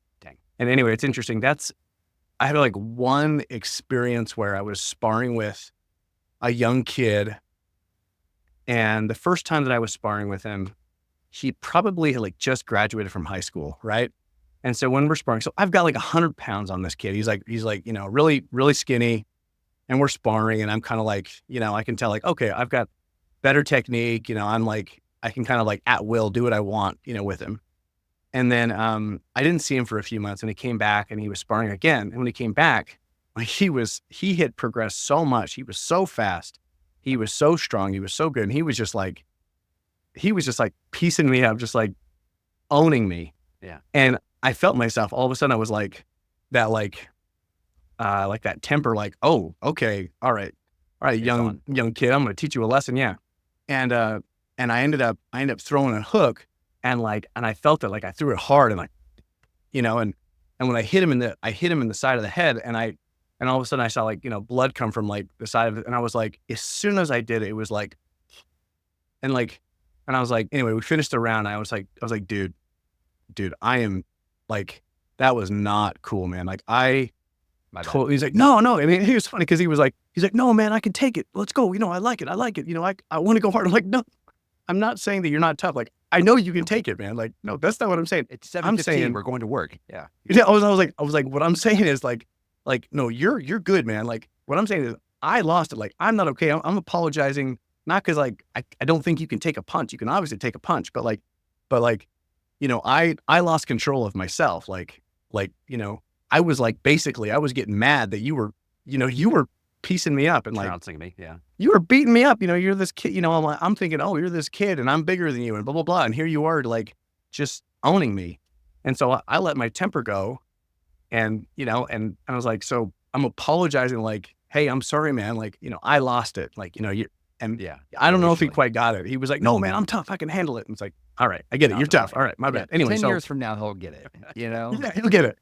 And anyway, it's interesting. I had like one experience where I was sparring with a young kid. And the first time that I was sparring with him, he probably had like just graduated from high school. Right. And so when we're sparring, so I've got like 100 pounds on this kid. He's like, really, really skinny, and we're sparring, and I'm kind of like, I can tell like, okay, I've got better technique. I'm like, I can kind of like at will do what I want, with him. And then I didn't see him for a few months, and he came back and he was sparring again. And when he came back, like he had progressed so much. He was so fast. He was so strong. He was so good. And he was just like piecing me up, just like owning me. Yeah. And I felt myself, all of a sudden I was like that temper, like, oh, okay. All right, young kid, I'm going to teach you a lesson. Yeah. And I ended up throwing a hook, and I felt it, like I threw it hard, and like, and when I hit him in the side of the head, and all of a sudden I saw like, blood come from like the side of it. And I was like, as soon as I did it, it was like, and I was like, anyway, we finished the round. I was like, dude, I am like, that was not cool, man. Like he's like, no. I mean, he was funny because he's like, no, man, I can take it. Let's go. I like it. I want to go hard. I'm like, no, I'm not saying that you're not tough. Like, I know you can take it, man. Like, no, that's not what I'm saying. It's 7:15. I'm saying we're going to work. Yeah. Yeah. I was like, what I'm saying is like, no, you're good, man. Like, what I'm saying is I lost it. Like, I'm not okay. I'm apologizing. Not because like, I don't think you can take a punch. You can obviously take a punch, but I lost control of myself. I was like, basically I was getting mad that you were piecing me up and like trouncing me. Yeah. You were beating me up. You're this kid, I'm thinking, oh, you're this kid and I'm bigger than you and blah, blah, blah. And here you are like just owning me. And so I let my temper go, and, and I was like, so I'm apologizing. Like, hey, I'm sorry, man. Like, I lost it. Like, yeah, I don't know if he quite got it. He was like, no, man, I'm tough. I can handle it. And it's like, all right, I get it. You're tough. All right, my bad. Anyway, 10 years from now, he'll get it, Yeah, he'll get it.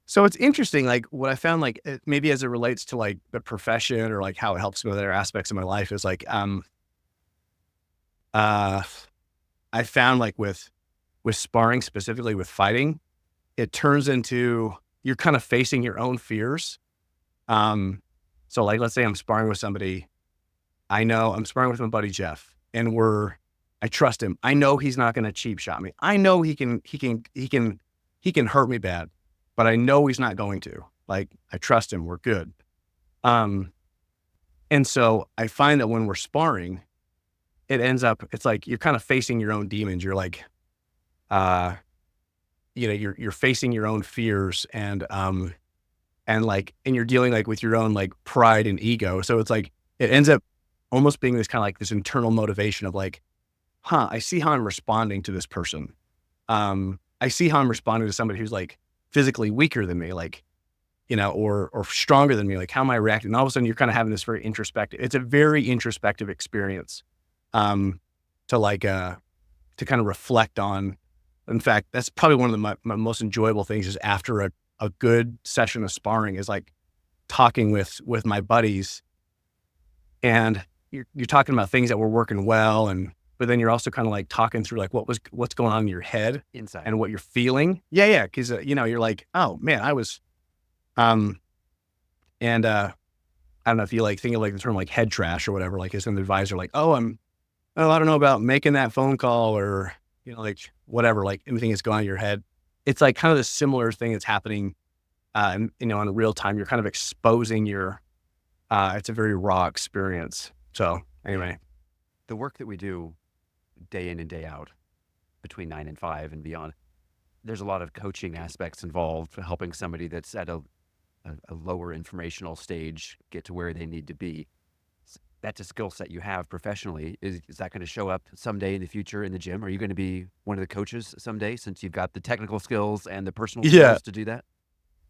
So it's interesting, like what I found, like maybe as it relates to like the profession or like how it helps me with other aspects of my life is like, I found like with sparring, specifically with fighting, it turns into, you're kind of facing your own fears. So like, let's say I'm sparring with somebody. I know I'm sparring with my buddy Jeff, and I trust him. I know he's not going to cheap shot me. I know he can hurt me bad, but I know he's not going to. Like, I trust him. We're good. And so I find that when we're sparring, it ends up, it's like you're kind of facing your own demons. You're like, you're facing your own fears, and you're dealing like with your own like pride and ego. So it's like, it ends up almost being this kind of like this internal motivation of like, I see how I'm responding to this person. I see how I'm responding to somebody who's like physically weaker than me, like, or stronger than me. Like, how am I reacting? And all of a sudden you're kind of having this very introspective, it's a very introspective experience, to kind of reflect on. In fact, that's probably one of my most enjoyable things is after a good session of sparring is like talking with my buddies, and you're talking about things that were working well, but then you're also kind of like talking through like what's going on in your head inside and what you're feeling. Yeah. Cause you're like, oh man, I was, I don't know if you like think of like the term like head trash or whatever, like as an advisor, like, oh, I don't know about making that phone call or, like whatever, like anything that's going on in your head. It's like kind of the similar thing that's happening, in real time. You're kind of exposing it's a very raw experience. So anyway, the work that we do day in and day out between 9 and 5 and beyond, there's a lot of coaching aspects involved, helping somebody that's at a lower informational stage get to where they need to be. That's a skill set you have professionally. Is that going to show up someday in the future in the gym? Are you going to be one of the coaches someday, since you've got the technical skills and the personal skills to do that?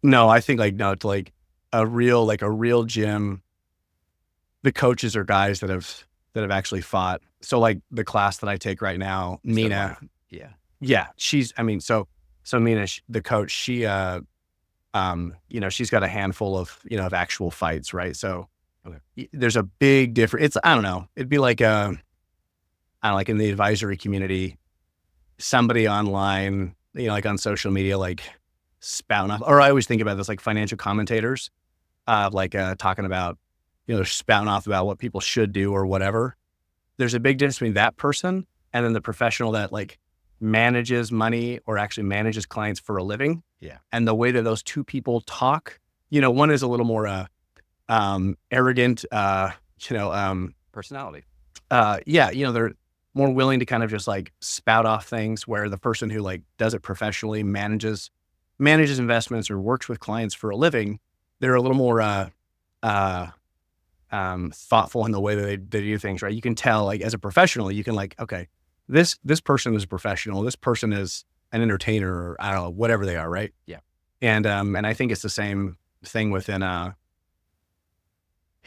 No, I think it's like a real gym. The coaches are guys that have actually fought. So like the class that I take right now, Mina. Yeah. She's, so Mina, the coach, she, she's got a handful of, of actual fights. Right. So there's a big difference. I don't know. It'd be like, like in the advisory community, somebody online, like on social media, like spouting off, or I always think about this, like financial commentators, talking about, they're spouting off about what people should do or whatever. There's a big difference between that person and then the professional that like manages money or actually manages clients for a living. Yeah. And the way that those two people talk, one is a little more arrogant, Personality. they're more willing to kind of just like spout off things, where the person who like does it professionally, manages investments or works with clients for a living, they're a little more thoughtful in the way that they do things, right? You can tell, like, as a professional, you can like, okay, this person is a professional, this person is an entertainer, or I don't know, whatever they are, right? Yeah. And I think it's the same thing within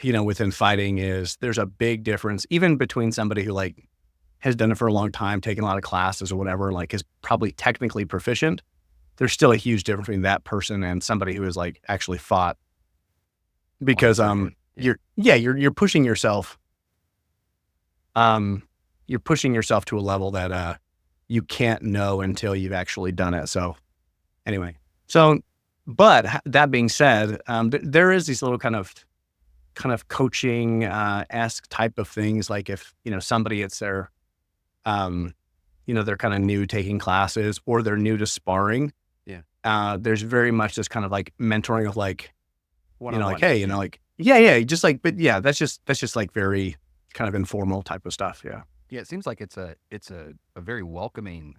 within fighting. Is there's a big difference even between somebody who like has done it for a long time, taken a lot of classes or whatever, like is probably technically proficient. There's still a huge difference between that person and somebody who has like actually fought, because you're pushing yourself to a level that you can't know until you've actually done it. So anyway, but that being said, there is these little kind of coaching esque type of things. Like if, somebody, it's their, they're kind of new taking classes, or they're new to sparring. Yeah. There's very much this kind of like mentoring of like, One-on-one. like, hey, like, just like, but yeah, that's just like very kind of informal type of stuff. Yeah. Yeah. It seems like it's a very welcoming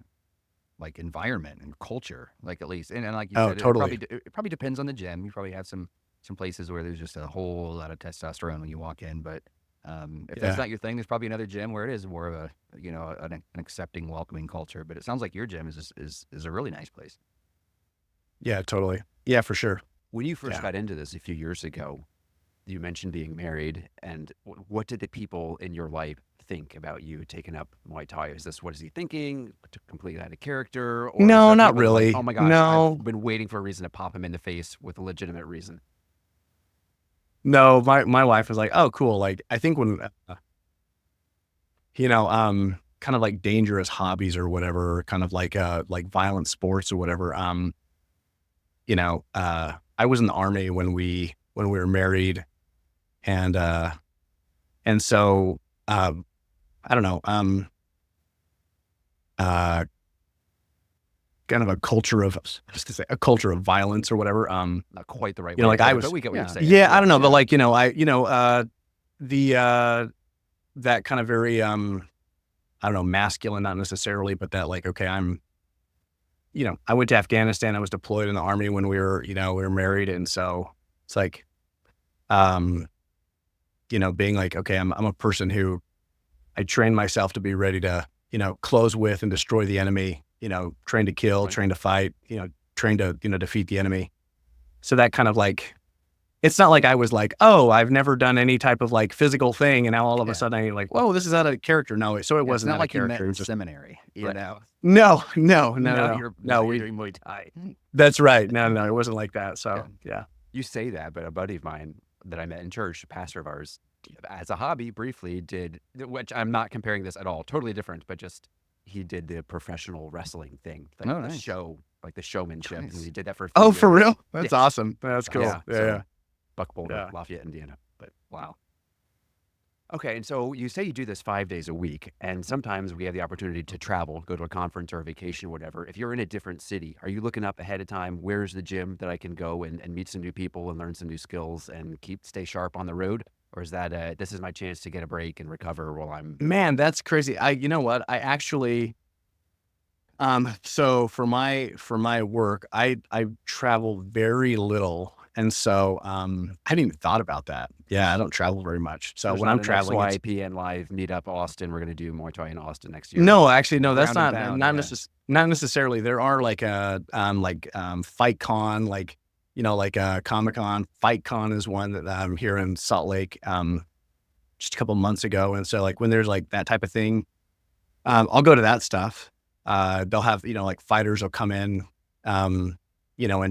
like environment and culture, like at least, and like you said, totally. it probably depends on the gym. You probably have some places where there's just a whole lot of testosterone when you walk in, but if that's not your thing, there's probably another gym where it is more of a an accepting, welcoming culture. But it sounds like your gym is a really nice place. Yeah, totally. Yeah, for sure. When you first got into this a few years ago, you mentioned being married, and what did the people in your life think about you taking up Muay Thai? What is he thinking? To completely out of character? Or No, is that not people really. Like, oh my gosh, No. I've been waiting for a reason to pop him in the face with a legitimate reason. No, my wife was like, oh, cool. Like, I think when, kind of like dangerous hobbies or whatever, kind of like violent sports or whatever. I was in the Army when we were married, and so, I don't know, kind of a culture of violence or whatever. Not quite the right You way. know, like to put I it, was, but we get what you're saying. yeah, I don't know, but like, that kind of very, I don't know, masculine, not necessarily, but that like, okay, I went to Afghanistan. I was deployed in the Army when we were married. And so it's like, being like, okay, I'm a person who I train myself to be ready to, close with and destroy the enemy, train to kill, Right. train to fight, train to, defeat the enemy. So that kind of like, it's not like I was like, oh, I've never done any type of like physical thing, and now all of a sudden I'm like, whoa, this is out of character. No, so it It's wasn't not out like of you met character. It in was just, seminary, Right. no. You're doing Muay Thai. That's right. No, it wasn't like that. So yeah. You say that, but a buddy of mine that I met in church, a pastor of ours, as a hobby, briefly did, which I'm not comparing this at all, totally different, but just he did the professional wrestling thing, like Oh, the nice. show, like the showmanship. Nice. And he did that for a few Oh, for years. real? That's Yeah. awesome. That's cool. Yeah, Yeah. so- Yeah. Buck Boulder, Yeah. Lafayette, Indiana. But wow. Okay, and so you say you do this 5 days a week, and sometimes we have the opportunity to travel, go to a conference or a vacation or whatever. If you're in a different city, are you looking up ahead of time, where's the gym that I can go and meet some new people and learn some new skills and stay sharp on the road? Or is that this is my chance to get a break and recover while I'm... Man, that's crazy. You know what? I actually, so for my work, I travel very little. And so, I hadn't even thought about that. Yeah, I don't travel very much. So There's when not I'm an traveling, it's, XYPN Live meetup Austin. We're going to do Muay Thai in Austin next year. no, actually, no, that's Ground not, and pound, not necessarily. There are like Fight Con, like, Comic Con. Fight Con is one that I'm here in Salt Lake, just a couple months ago. And so like when there's like that type of thing, I'll go to that stuff. They'll have, like fighters will come in, and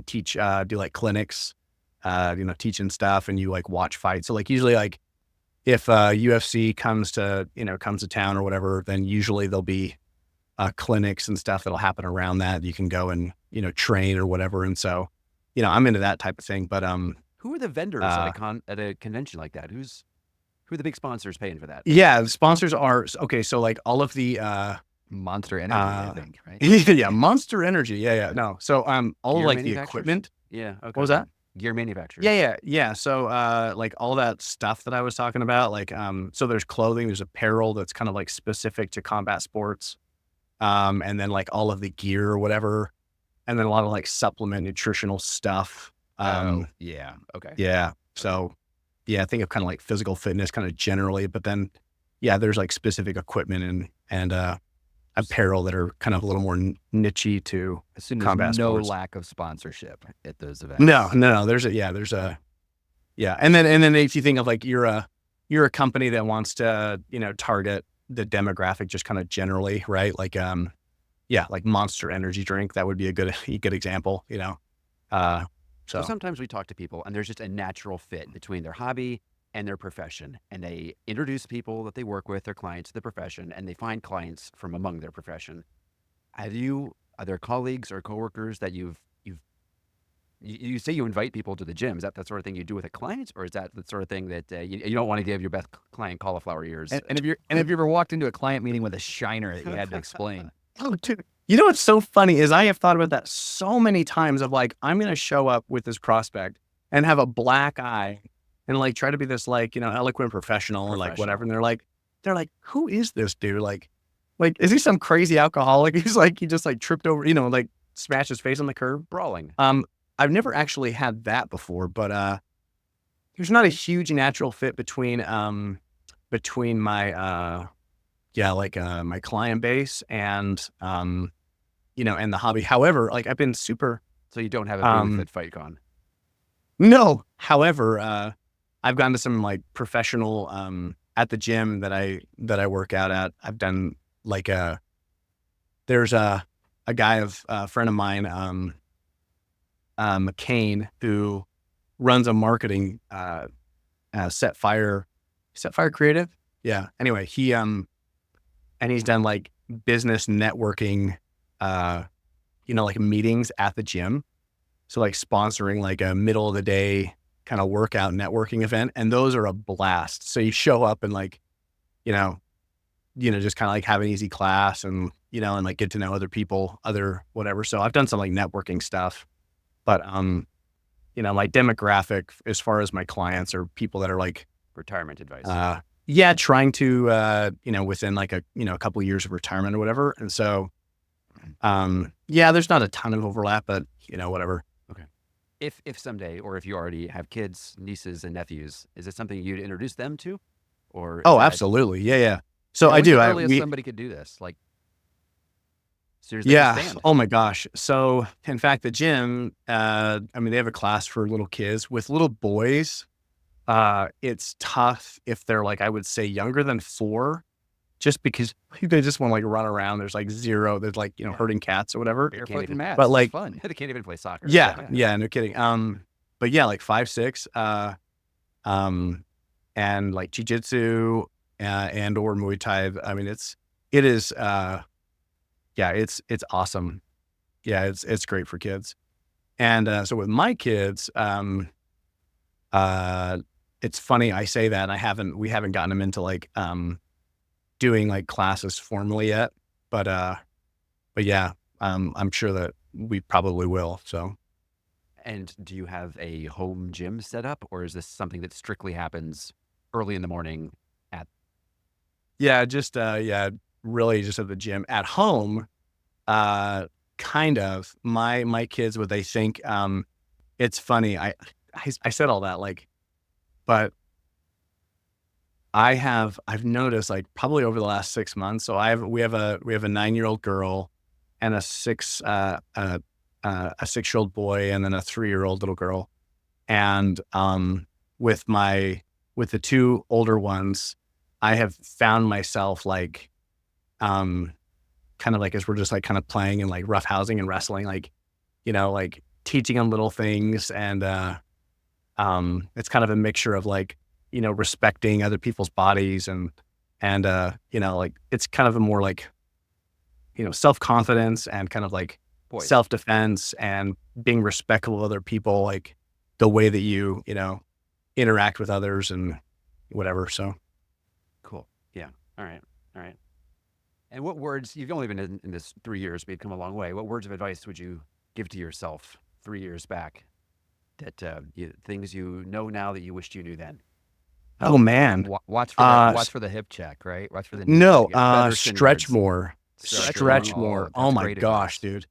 teach, do like clinics, teaching stuff, and you like watch fights. So like usually like if UFC comes to town or whatever, then usually there'll be clinics and stuff that'll happen around that. You can go and, train or whatever. And so, I'm into that type of thing. But Who are the vendors at a convention like that? Who are the big sponsors paying for that? yeah, the sponsors are okay. So like all of the Monster Energy, I think, right? Yeah, Monster Energy. Yeah. No. So all of Gear like the manufacturers? equipment. Yeah. What Okay. was that? Gear manufacturers. Yeah. So like all that stuff that I was talking about, like so there's clothing, there's apparel that's kind of like specific to combat sports. And then like all of the gear or whatever, and then a lot of like supplement nutritional stuff. Oh, yeah. Okay. Yeah. So yeah, I think of kind of like physical fitness kind of generally, but then yeah, there's like specific equipment and apparel that are kind of a little more nichey to Assume there's combat no sports. lack of sponsorship at those events. No. There's a and then if you think of like you're a company that wants to, target the demographic just kind of generally, right? Like like Monster Energy drink, that would be a good example, So so sometimes we talk to people and there's just a natural fit between their hobby and their profession. And they introduce people that they work with, their clients, to the profession, and they find clients from among their profession. Are there colleagues or coworkers that you say you invite people to the gym? Is that the sort of thing you do with a client, or is that the sort of thing that you don't want to give your best client cauliflower ears? And if you ever walked into a client meeting with a shiner that you had to explain? oh dude, what's so funny is I have thought about that so many times of like, I'm going to show up with this prospect and have a black eye and like try to be this like, eloquent professional or like whatever. And they're like, who is this dude? Like, is he some crazy alcoholic? He just like tripped over, like smashed his face on the curb. Brawling. I've never actually had that before, but there's not a huge natural fit between my my client base and and the hobby. However, like I've been super So you don't have a booth at FightCon? no. However, I've gone to some like professional at the gym that I work out at. I've done like there's a friend of mine, McCain, who runs a marketing Set Fire Creative. Yeah. Anyway, he and he's done like business networking, like meetings at the gym. So like sponsoring like a middle of the day kind of workout networking event. And those are a blast. So you show up and like, just kind of like have an easy class and, and like get to know other people, other whatever. So I've done some like networking stuff, but, my demographic as far as my clients are people that are like Retirement advice. trying to, within like a couple of years of retirement or whatever. And so, there's not a ton of overlap, but whatever. Okay. If someday, or if you already have kids, nieces and nephews, is it something you'd introduce them to? Or Oh, absolutely. Yeah. So I When's do. the earliest somebody could do this? Like, seriously, Yeah. stand. Oh my gosh. So in fact, the gym, they have a class for little kids. With little boys, it's tough if they're like, I would say younger than 4, just because they just want to like run around. There's like zero, there's like, herding cats or whatever. Barefoot and mats. But like, It's fun. They can't even play soccer. yeah, no kidding. But yeah, like 5, 6, and like jujitsu, and or Muay Thai. I mean, it is, it's awesome. Yeah, it's great for kids. And so with my kids, it's funny I say that we haven't gotten them into like doing like classes formally yet, but yeah, I'm sure that we probably will. So And do you have a home gym set up, or is this something that strictly happens early in the morning at? yeah, just really just at the gym. At home, kind of my kids, what they think, it's funny. I said all that like, but I've noticed like probably over the last 6 months. So we have a 9-year-old girl and a 6-year-old boy and then a 3-year-old little girl. And with the 2 older ones, I have found myself like kind of like as we're just like kind of playing and like roughhousing and wrestling, like like teaching them little things, and it's kind of a mixture of like respecting other people's bodies and like it's kind of a more like self-confidence and kind of like Boys. self-defense and being respectful of other people, like the way that you interact with others and whatever. So Cool. Yeah. All right. And what words, you've only been in this 3 years, but you've come a long way. What words of advice would you give to yourself 3 years back that things you know now that you wished you knew then? Oh man. Watch for the hip check, right? Watch for the knees No, to get better stretch shin guards. more. Stretch more. more. Oh, Oh that's my great gosh, advice. dude.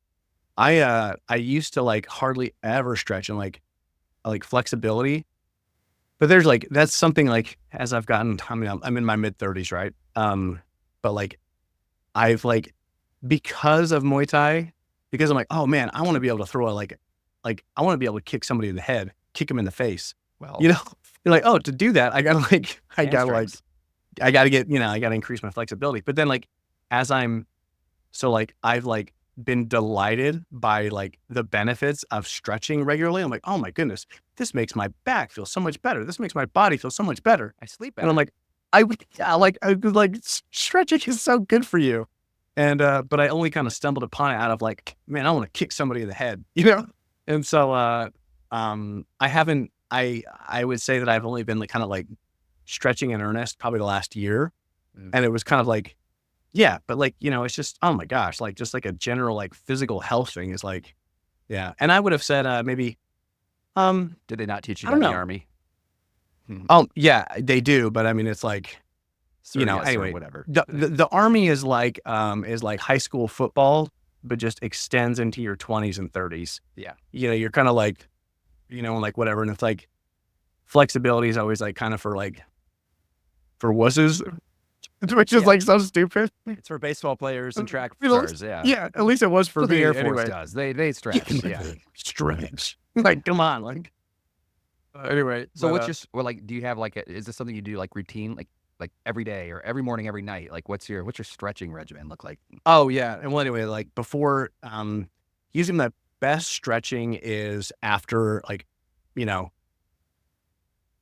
I used to like hardly ever stretch and like flexibility. But there's like that's something like as I've gotten, I mean, I'm in my mid-30s, right? But like I've like because of Muay Thai, because I'm like, oh man, I want to be able to throw a like I want to be able to kick somebody in the head, kick them in the face. Well, You know, you're like, oh, to do that, I gotta hamstrings. I gotta get, I gotta increase my flexibility. But then like as I'm so like I've like been delighted by like the benefits of stretching regularly. I'm like, oh my goodness, this makes my back feel so much better. This makes my body feel so much better. I sleep And better. I'm like, I was like, stretching is so good for you. And, but I only kind of stumbled upon it out of like, man, I want to kick somebody in the head, And so, I would say that I've only been like kind of like stretching in earnest probably the last year. Mm. And it was kind of like, yeah, but like, it's just, oh my gosh, like just like a general like physical health thing is like, yeah. And I would have said, maybe, Did they not teach you I that don't in the know. Army? Oh yeah, they do. But I mean, it's like, Sir, yes, or anyway, whatever. the Army is like high school football, but just extends into your 20s and 30s. Yeah. You're kind of like, like whatever. And it's like flexibility is always like kind of for wusses, which is like so stupid. It's for baseball players and track You know, stars. Yeah. Yeah, at least it was for That's what me. the Air Force anyway. does. They stretch. Yeah. Stretch. Like, come on, like. Anyway, So but, what's your do you have like is this something you do like routine like every day or every morning, every night? Like what's your stretching regimen look like? Oh yeah, and well, anyway, like before, using the best stretching is after like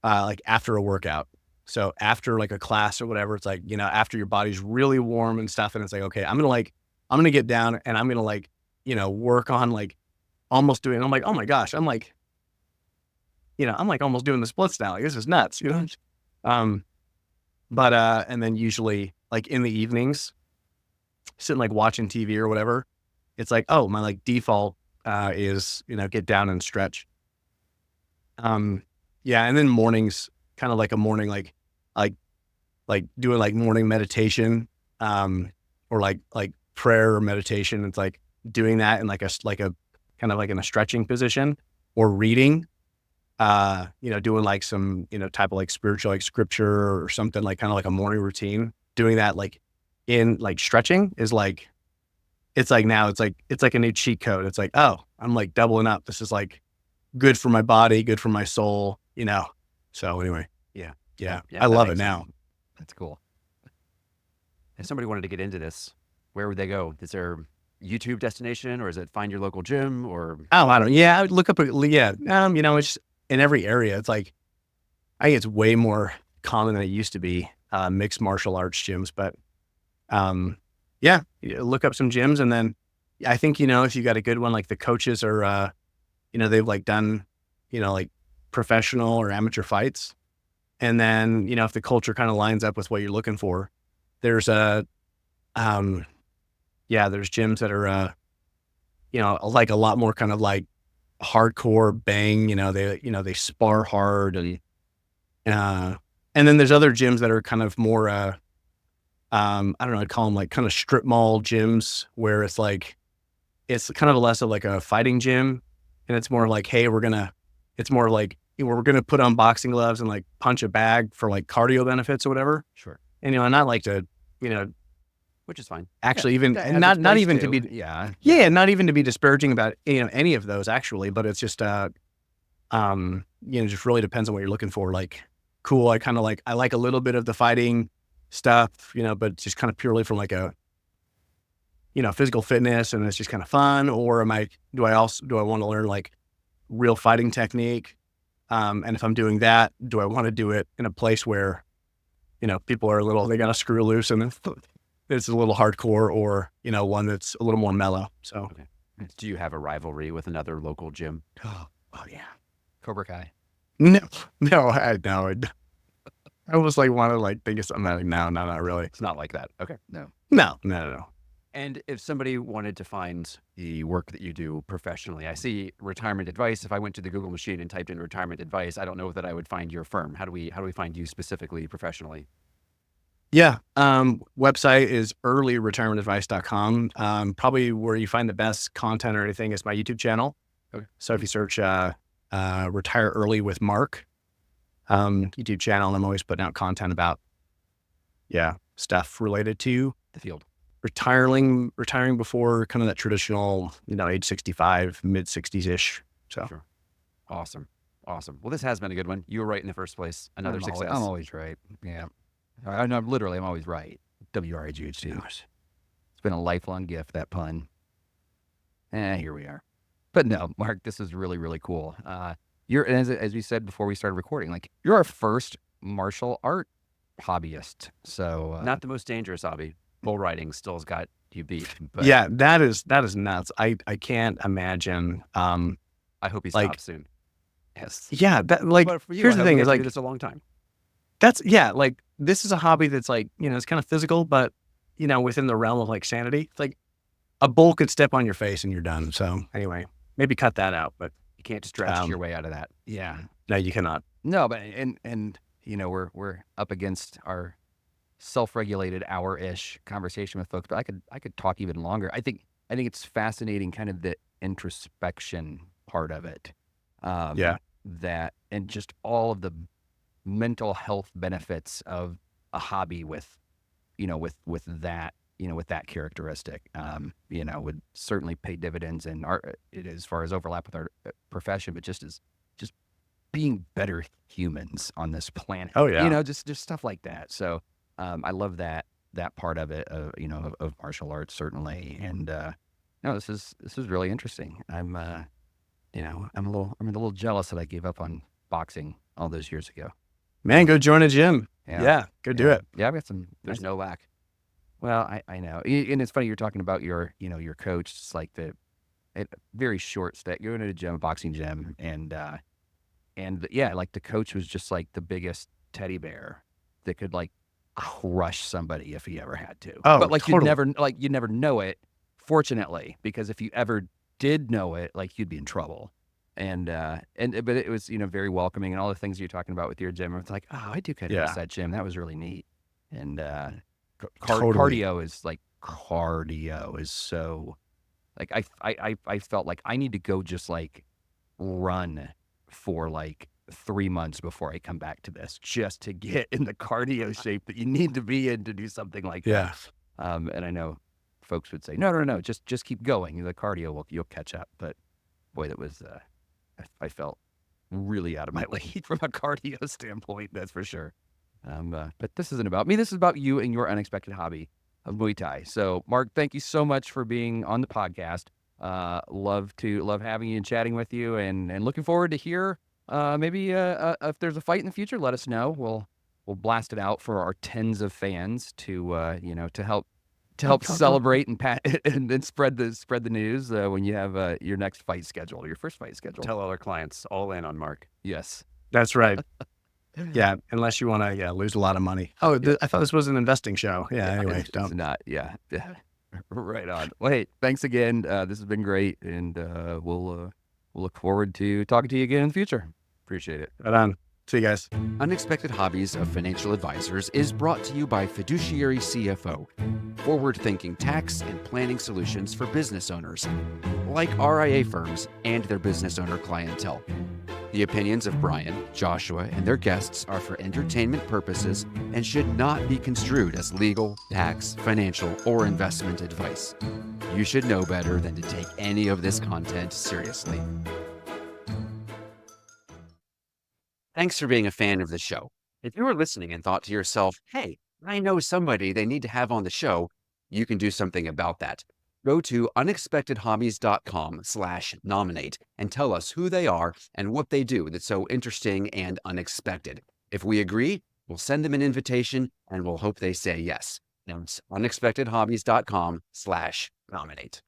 after a workout. So after like a class or whatever, it's like, after your body's really warm and stuff, and it's like, okay, I'm gonna get down and I'm gonna like, work on like almost doing. I'm like, oh my gosh, I'm like almost doing the splits now. Like this is nuts, But and then usually like in the evenings, sitting like watching TV or whatever, it's like, oh, my like default is, get down and stretch. Yeah, and then mornings, kind of like a morning like doing like morning meditation, or like prayer or meditation. It's like doing that in like a kind of like in a stretching position or reading. Doing like some, type of like spiritual, like scripture or something like kind of like a morning routine, doing that like in like stretching is like, it's like now it's like a new cheat code. It's like, oh, I'm like doubling up. This is like good for my body, good for my soul, So anyway, Yeah. yeah, Yeah, I that love it makes now. sense. That's cool. If somebody wanted to get into this, where would they go? Is there a YouTube destination, or is it find your local gym, or Oh, I don't, yeah, I would look up, it's in every area. It's like, I think it's way more common than it used to be, mixed martial arts gyms, but, yeah, look up some gyms. And then I think, if you got a good one, like the coaches are, they've like done, like professional or amateur fights. And then, if the culture kind of lines up with what you're looking for, there's there's gyms that are, like a lot more kind of like hardcore bang, they spar hard and then there's other gyms that are kind of more, I don't know, I'd call them like kind of strip mall gyms where it's like, it's kind of less of like a fighting gym. And it's more like, hey, it's more like, we're going to put on boxing gloves and like punch a bag for like cardio benefits or whatever. sure, And, and not like to, which is fine. actually even, That and has not its not place even too. to be, Yeah. not even to be disparaging about, any of those actually, but it's just, just really depends on what you're looking for. Like, cool. I kind of like, I like a little bit of the fighting stuff, but just kind of purely from like a, physical fitness and it's just kind of fun. Or do I want to learn like real fighting technique? And if I'm doing that, do I want to do it in a place where, people are they got to screw loose and it's a little hardcore, or, one that's a little more mellow. So, Okay. Do you have a rivalry with another local gym? oh yeah. Cobra Kai. No, I I almost like want to like think of something like, no, not really. It's not like that. Okay. No. And if somebody wanted to find the work that you do professionally, I see retirement advice. If I went to the Google machine and typed in retirement advice, I don't know that I would find your firm. How do we find you specifically professionally? Yeah. Website is earlyretirementadvice.com. Probably where you find the best content or anything is my YouTube channel. Okay. So if you search Retire Early with Mark, YouTube channel, and I'm always putting out content about stuff related to The field. retiring before kind of that traditional, age 65, mid 60s ish. So Sure. Awesome. Well, this has been a good one. You were right in the first place. Another success. I'm always right. Yeah. I'm always right. WRIGHT. It's been a lifelong gift, that pun. Here we are. But no, Mark, this is really, really cool. You're, as we said before we started recording, like, you're our first martial art hobbyist. So Not the most dangerous hobby. Bull riding still has got you beat. But yeah, that is nuts. I can't imagine. I hope he like- stops soon. Yes. Yeah, that like But for you, here's I the hope thing you is get to like do this a long time. like this is a hobby that's like, it's kind of physical, but within the realm of like sanity. It's like a bull could step on your face and you're done. So anyway, maybe cut that out, but You can't stretch your way out of that. yeah. no, you cannot. No, but and we're up against our self-regulated hour-ish conversation with folks, but I could talk even longer. I think it's fascinating, kind of the introspection part of it. That and just all of the mental health benefits of a hobby with that characteristic, would certainly pay dividends in as far as overlap with our profession, but just being better humans on this planet. Oh, yeah. Just stuff like that. So I love that part of it, of martial arts, certainly. And no, this is really interesting. I'm a little jealous that I gave up on boxing all those years ago. Man, go join a gym. Yeah, go do it. Yeah, I've got some. There's no lack. Well, I know, and it's funny you're talking about your coach. It's like very short step. Going to a gym, a boxing gym, and like the coach was just like the biggest teddy bear that could like crush somebody if he ever had to. Oh, but like totally. you'd never know it. Fortunately, because if you ever did know it, like you'd be in trouble. But it was very welcoming, and all the things you're talking about with your gym. It's like, oh, I do kind of miss that gym. That was really neat. And Totally. cardio is so like I felt like I need to go just like run for like 3 months before I come back to this, just to get in the cardio shape that you need to be in to do something like that. And I know folks would say, no, just keep going. The cardio you'll catch up. But boy, that was I felt really out of my league from a cardio standpoint, that's for sure. But this isn't about me. This is about you and your unexpected hobby of Muay Thai. So, Mark, thank you so much for being on the podcast. Love having you and chatting with you, and looking forward to hear maybe if there's a fight in the future. Let us know. We'll blast it out for our tens of fans to help celebrate and spread the news when you have your next fight scheduled, your first fight scheduled. Tell all our clients, all in on Mark. Yes. That's right. Yeah, unless you want to lose a lot of money. Oh, I thought this was an investing show. Yeah, anyway, It's don't. not. Yeah. Right on. Well, hey, thanks again. This has been great, and we'll look forward to talking to you again in the future. Appreciate it. Right on. See you guys. Unexpected Hobbies of Financial Advisors is brought to you by Fiduciary CFO, forward-thinking tax and planning solutions for business owners, like RIA firms and their business owner clientele. The opinions of Brian, Joshua, and their guests are for entertainment purposes and should not be construed as legal, tax, financial, or investment advice. You should know better than to take any of this content seriously. Thanks for being a fan of the show. If you were listening and thought to yourself, hey, I know somebody they need to have on the show, you can do something about that. Go to unexpectedhobbies.com/nominate and tell us who they are and what they do that's so interesting and unexpected. If we agree, we'll send them an invitation and we'll hope they say yes. That's unexpectedhobbies.com/nominate.